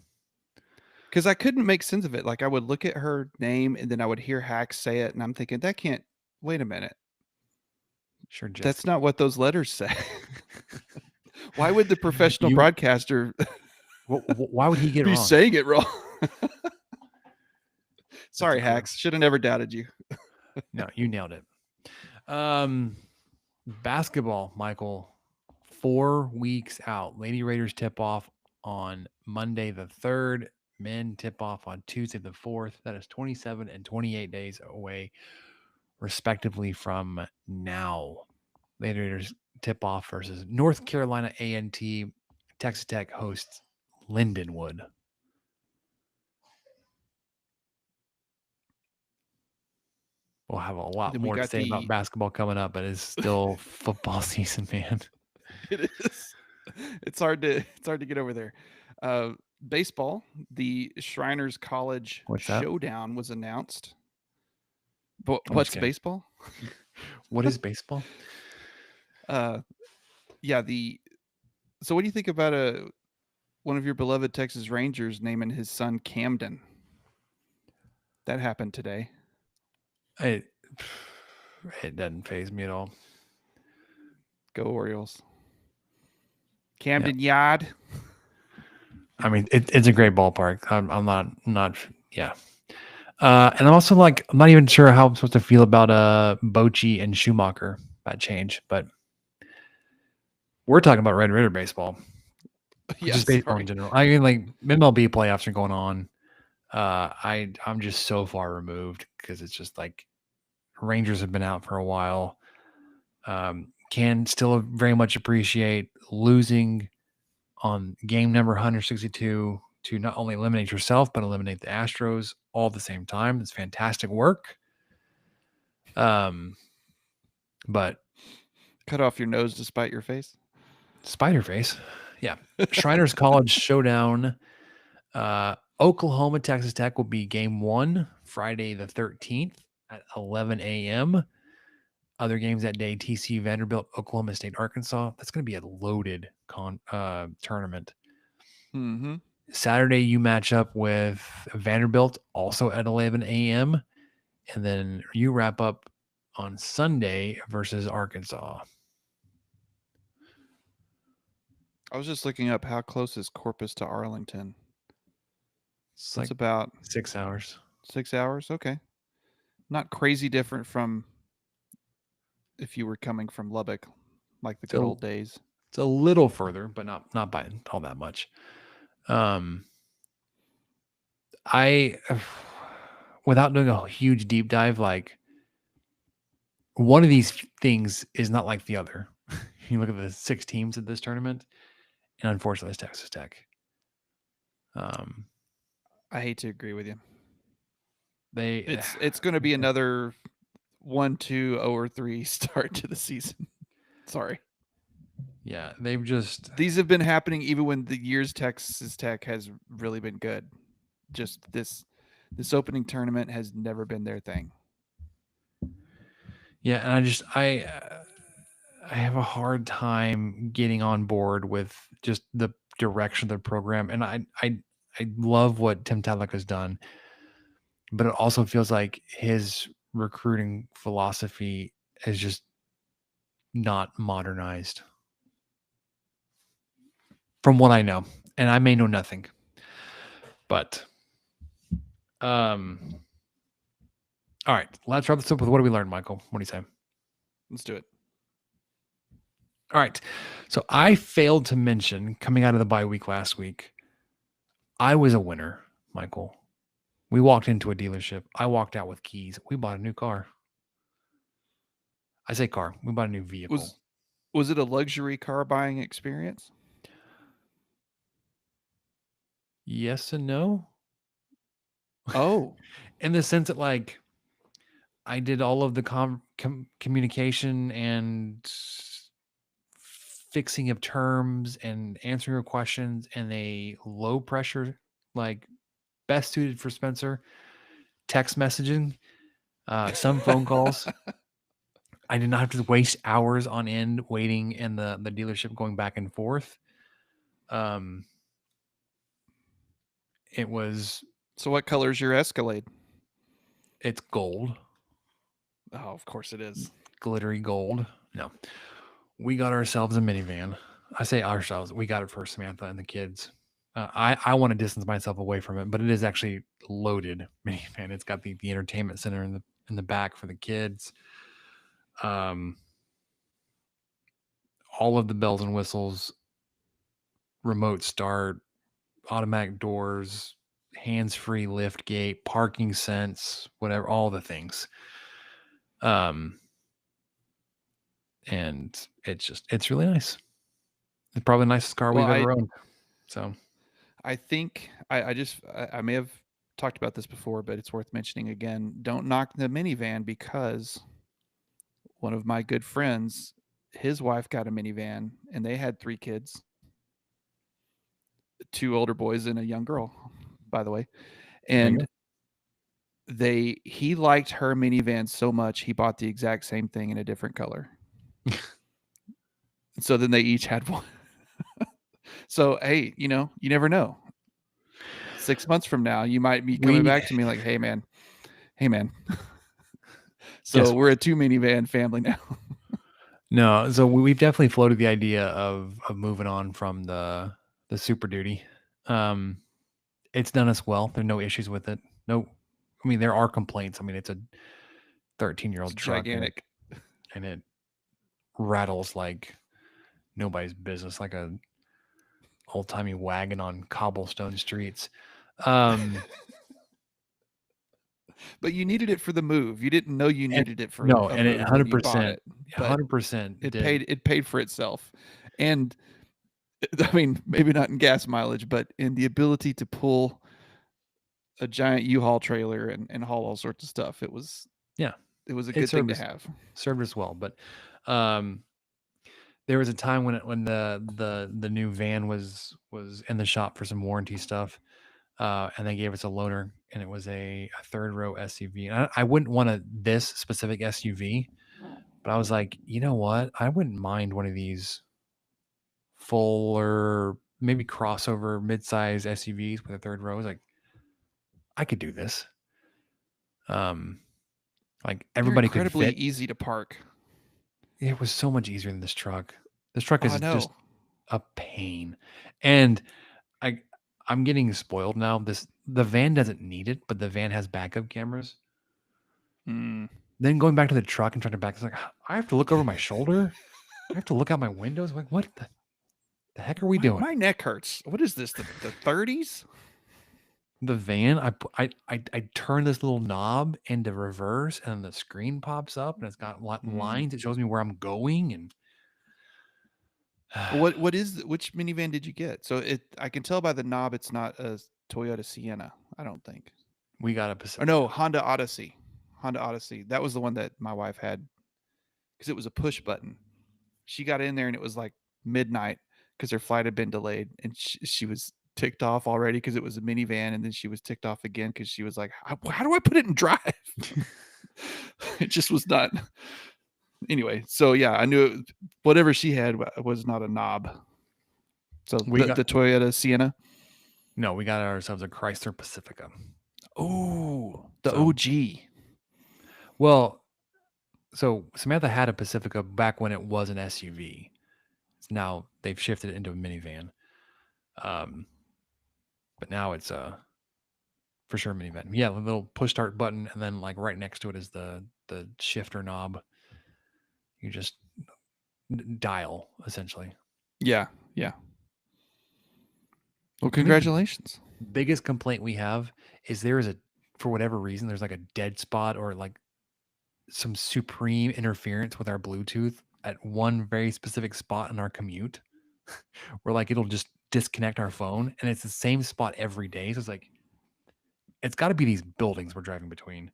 Because I couldn't make sense of it. Like I would look at her name and then I would hear Hax say it, and I'm thinking, that can't. Wait a minute. Sherjeski. That's not what those letters say. Why would the professional broadcaster? Why would he get be wrong? saying it wrong? Sorry, Hax. Should have never doubted you. No, you nailed it. Basketball, Michael. 4 weeks out. Lady Raiders tip off on Monday the 3rd. Men tip off on Tuesday the 4th. That is 27 and 28 days away, respectively, from now. Lady Raiders tip off versus North Carolina A&T. Texas Tech hosts Lindenwood. We'll have a lot more to say about basketball coming up, but it's still football season, man. It is. It's hard to get over there. Baseball, the Shriners College Showdown was announced. But what's baseball? What is baseball? Yeah. So what do you think about one of your beloved Texas Rangers naming his son Camden? That happened today. It doesn't faze me at all. Go Orioles. Camden Yard. I mean, it's a great ballpark. I'm not yeah. And I'm also I'm not even sure how I'm supposed to feel about Bochy and Schumacher, that change, but we're talking about Red Raider baseball. Yes, just baseball in general. I mean, MLB playoffs are going on. I'm just so far removed because it's just Rangers have been out for a while. Can still very much appreciate losing on game number 162 to not only eliminate yourself, but eliminate the Astros all at the same time. It's fantastic work. But Cut off your nose to spite your face. Spider Face. Yeah. Shriners College Showdown. Oklahoma, Texas Tech will be game 1, Friday the 13th at 11 a.m. Other games that day, TCU, Vanderbilt, Oklahoma State, Arkansas. That's going to be a loaded tournament. Mm-hmm. Saturday, you match up with Vanderbilt, also at 11 a.m. And then you wrap up on Sunday versus Arkansas. I was just looking up how close is Corpus to Arlington. It's like about 6 hours. 6 hours? Okay. Not crazy different from if you were coming from Lubbock, like the good old days. It's a little further, but not by all that much. I, without doing a huge deep dive, like one of these things is not like the other. You look at the 6 teams at this tournament, and unfortunately, it's Texas Tech. I hate to agree with you. It's going to be another 1, 2, 0 or 3 start to the season. Sorry. Yeah, these have been happening even when the years Texas Tech has really been good. Just this opening tournament has never been their thing. Yeah, and I have a hard time getting on board with just the direction of the program, and I love what Tim Tadlock has done, but it also feels like his recruiting philosophy is just not modernized. From what I know, and I may know nothing, but all right, let's wrap this up with what do we learn, Michael? What do you say? Let's do it. All right. So I failed to mention coming out of the bye week last week, I was a winner, Michael. We walked into a dealership. I walked out with keys. We bought a new car. I say car. We bought a new vehicle. Was it a luxury car buying experience? Yes and no. Oh. In the sense that, like, I did all of the communication and fixing of terms and answering your questions in a low pressure, like best suited for Spencer, text messaging, some phone calls. I did not have to waste hours on end waiting in the dealership going back and forth. It was. So what color is your Escalade? It's gold. Oh, of course it is. Glittery gold. No. We got ourselves a minivan. I say ourselves. We got it for Samantha and the kids. I want to distance myself away from it, but it is actually loaded minivan. It's got the entertainment center in the back for the kids. All of the bells and whistles, remote start, automatic doors, hands-free lift gate, parking sense, whatever, all the things. And it's really nice. It's probably the nicest car we've ever owned. So I think I may have talked about this before, but it's worth mentioning again. Don't knock the minivan, because one of my good friends, his wife got a minivan and they had 3 kids, 2 older boys and a young girl, by the way. And he liked her minivan so much, he bought the exact same thing in a different color. So then they each had one. So, hey, you never know. 6 months from now, you might be coming back to me like, hey man. So we're a 2 minivan family now. No, so we've definitely floated the idea of moving on from the Super Duty. It's done us well. There are no issues with it. No, I mean, there are complaints. I mean, it's a 13-year-old truck, gigantic, and it rattles like nobody's business, like a old-timey wagon on cobblestone streets. But you needed it for the move. You didn't know you And needed it for no, a and it move when you bought 100%, it, but 100% it did. paid for itself. And I mean, maybe not in gas mileage, but in the ability to pull a giant U-Haul trailer and haul all sorts of stuff. It was Yeah, a it good thing to have. served us well. But there was a time when the new van was in the shop for some warranty stuff, and they gave us a loaner, and it was a third row SUV. And I wouldn't want this specific SUV, but I was like, you know what? I wouldn't mind one of these fuller, maybe crossover mid-size SUVs with a third row. I was like, I could do this. Like They're everybody could incredibly fit. easy to park. It was so much easier than this truck. This truck Oh, is I know. just a pain. And I'm getting spoiled now. The van doesn't need it, but the van has backup cameras. Mm. Then going back to the truck and trying to back, it's like I have to look over my shoulder. I have to look out my windows. I'm like, what the heck are we doing? My neck hurts. What is this? The 30s? The van, I turn this little knob into reverse, and the screen pops up, and it's got lines. It shows me where I'm going, and Which minivan did you get? So I can tell by the knob it's not a Toyota Sienna, I don't think. we got a Or Pacifica. no, Honda Odyssey. Honda Odyssey. That was the one that my wife had because it was a push button. She got in there and it was like midnight because her flight had been delayed, and she was ticked off already because it was a minivan, and then she was ticked off again because she was like, how do I put it in drive? It just was not. Anyway, so yeah, I knew whatever she had was not a knob. So the Toyota Sienna. No, we got ourselves a Chrysler Pacifica. Oh, the OG. Well, so Samantha had a Pacifica back when it was an SUV. Now they've shifted it into a minivan. But now it's for sure minivan. Yeah, the little push start button, and then like right next to it is the shifter knob. You just dial essentially. Yeah. Well, congratulations. Biggest complaint we have is for whatever reason, there's like a dead spot or like some supreme interference with our Bluetooth at one very specific spot in our commute where like it'll just disconnect our phone, and it's the same spot every day. So it's like, it's got to be these buildings we're driving between.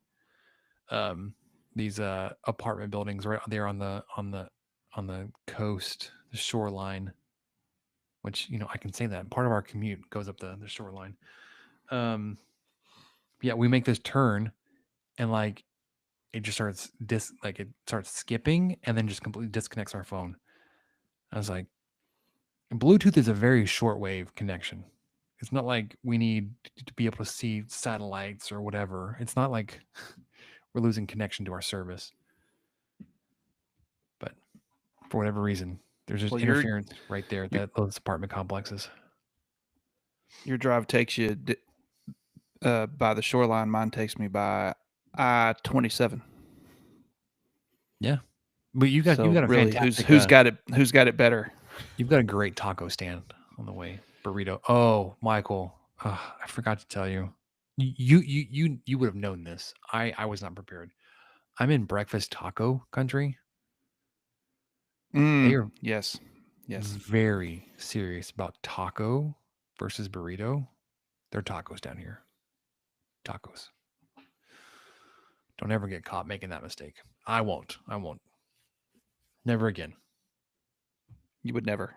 These apartment buildings right there on the coast, the shoreline, which, I can say that part of our commute goes up the shoreline. Yeah, we make this turn, and like it just starts it starts skipping, and then just completely disconnects our phone. I was like, Bluetooth is a very shortwave connection. It's not like we need to be able to see satellites or whatever. It's not like we're losing connection to our service. But for whatever reason, there's just interference right there at those apartment complexes. Your drive takes you by the shoreline. Mine takes me by I-27. Yeah, but you got a really fantastic. Who's got it better? You've got a great taco stand on the way. Burrito. Oh, Michael, I forgot to tell you. You would have known this. I was not prepared. I'm in breakfast taco country. They are yes, very serious about taco versus burrito. They're tacos down here. Tacos. Don't ever get caught making that mistake. I won't. Never again. You would never.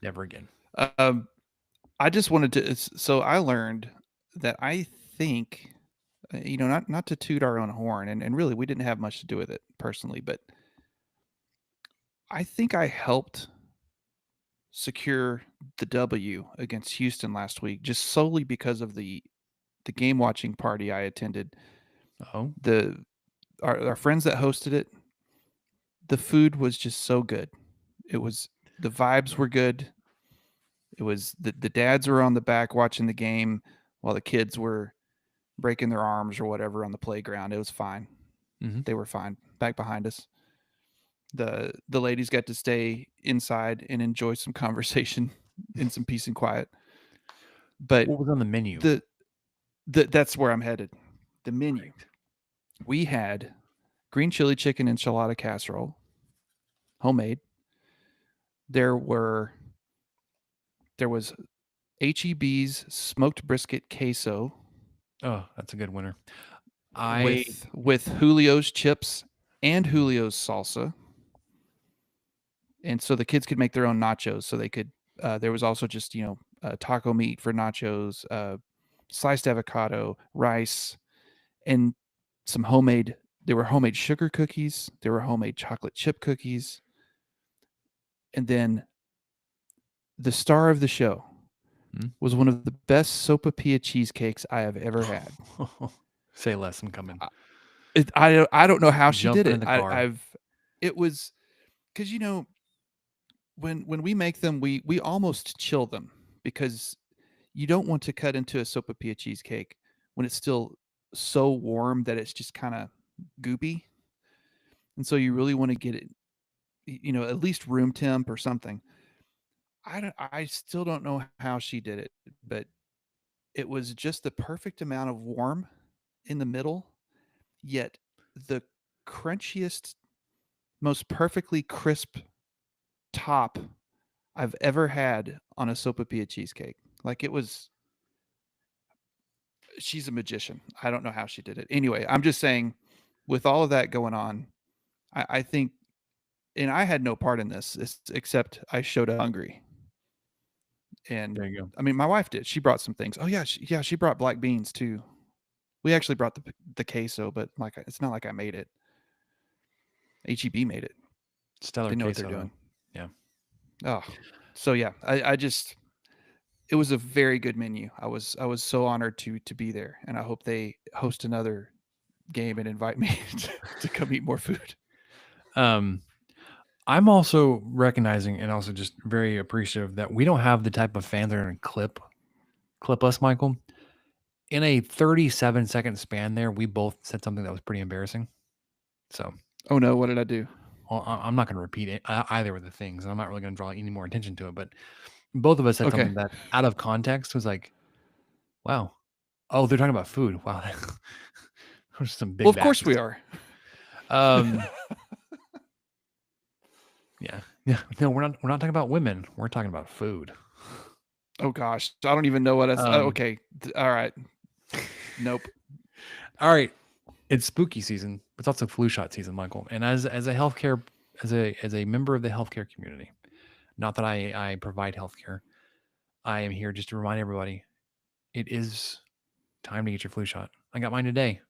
Never again. I just wanted to. So I learned that I think, not to toot our own horn, and really we didn't have much to do with it personally, but I think I helped secure the W against Houston last week just solely because of the game watching party I attended. Oh, our friends that hosted it, the food was just so good. The vibes were good. It was the dads were on the back watching the game while the kids were breaking their arms or whatever on the playground. It was fine. Mm-hmm. They were fine back behind us. The ladies got to stay inside and enjoy some conversation in some peace and quiet. But what was on the menu? That's where I'm headed. the menu. Right. We had green chili chicken enchilada casserole, homemade. There was HEB's smoked brisket queso Oh, that's a good winner. with Julio's chips and Julio's salsa. And so the kids could make their own nachos. So they could, there was also just, taco meat for nachos, sliced avocado, rice, and there were homemade sugar cookies. There were homemade chocolate chip cookies. And then the star of the show was one of the best sopapilla cheesecakes I have ever had. Say less, I'm coming. I don't know how she did Jumping it. in the car. It was because when we make them, we almost chill them because you don't want to cut into a sopapilla cheesecake when it's still so warm that it's just kind of goopy, and so you really want to get it, at least room temp or something. I still don't know how she did it, but it was just the perfect amount of warm in the middle, yet the crunchiest, most perfectly crisp top I've ever had on a sopapilla cheesecake. Like she's a magician. I don't know how she did it. Anyway, I'm just saying, with all of that going on, I think, and I had no part in this except I showed up hungry. And There you go. I mean, my wife did. She brought some things. Oh yeah, she brought black beans too. We actually brought the queso, but like it's not like I made it. HEB made it. Stellar They know queso, what they're doing. Yeah. Oh, so yeah, I just, it was a very good menu. I was so honored to be there, and I hope they host another game and invite me to come eat more food. I'm also recognizing and also just very appreciative that we don't have the type of fans that are going to clip us, Michael. In a 37-second span there, we both said something that was pretty embarrassing. So, Oh no, what did I do? well, I'm not going to repeat it either of the things. I'm not really going to draw any more attention to it, but both of us said Okay. something that out of context was like, wow. Oh, they're talking about food. Wow. There's some big Well, of course bags. we are. Yeah. No, we're not talking about women. We're talking about food. Oh gosh, I don't even know what I. Okay, all right. Nope. All right. It's spooky season. It's also flu shot season, Michael. And as a healthcare, as a member of the healthcare community, not that I provide healthcare, I am here just to remind everybody, it is time to get your flu shot. I got mine today.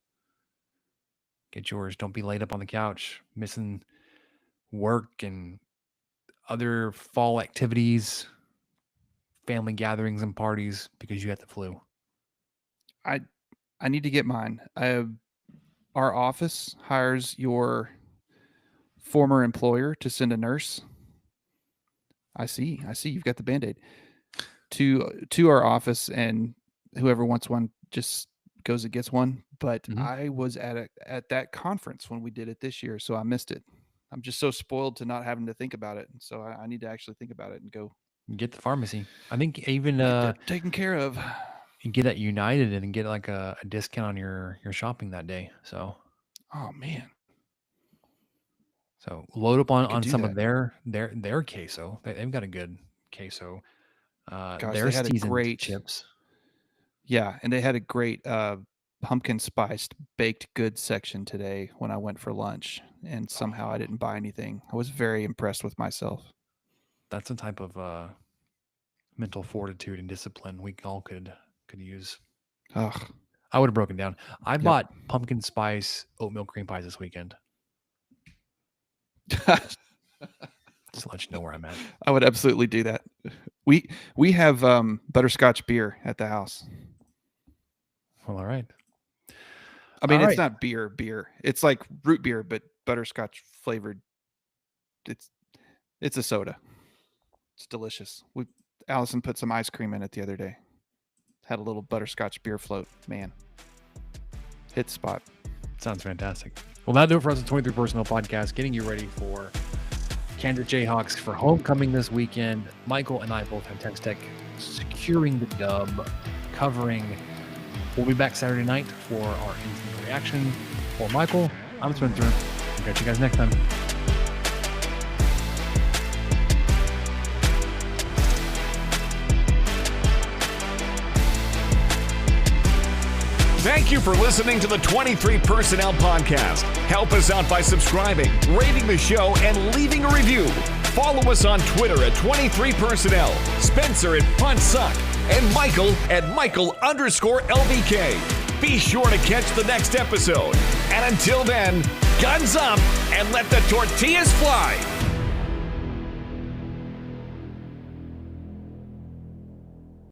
Get yours. Don't be laid up on the couch, missing work and other fall activities, family gatherings and parties because you got the flu. I need to get mine. Our office hires your former employer to send a nurse. I see. You've got the Band-Aid to our office, and whoever wants one just goes and gets one. But I was at that conference when we did it this year, so I missed it. I'm just so spoiled to not having to think about it, so I need to actually think about it and go get the pharmacy. I think even get that taken care of. You get that United and get like a discount on your shopping that day. So, oh man. So load up on some that. of their queso. They've got a good queso. Gosh, their they had a seasoned great chips. Yeah, and they had a great pumpkin spiced baked goods section today when I went for lunch, and somehow I didn't buy anything. I was very impressed with myself. That's a type of mental fortitude and discipline we all could use. Ugh. I would have broken down. I bought pumpkin spice oatmeal cream pies this weekend. Just to let you know where I'm at. I would absolutely do that. We have butterscotch beer at the house. Well, all right. I mean, it's not beer. It's like root beer, but butterscotch flavored. It's a soda. It's delicious. Allison put some ice cream in it the other day. Had a little butterscotch beer float. Man, hit the spot. Sounds fantastic. Well, that'll do it for us at 23 Personnel Podcast, getting you ready for Kansas Jayhawks for homecoming this weekend. Michael and I both have Texas Tech securing the dub, covering We'll be back Saturday night for our instant reaction. For Michael, I'm Spencer. I'll catch you guys next time. Thank you for listening to the 23 Personnel Podcast. Help us out by subscribing, rating the show, and leaving a review. Follow us on Twitter at 23 Personnel, Spencer at PuntSuck, and Michael at Michael_LVK. Be sure to catch the next episode. And until then, guns up and let the tortillas fly.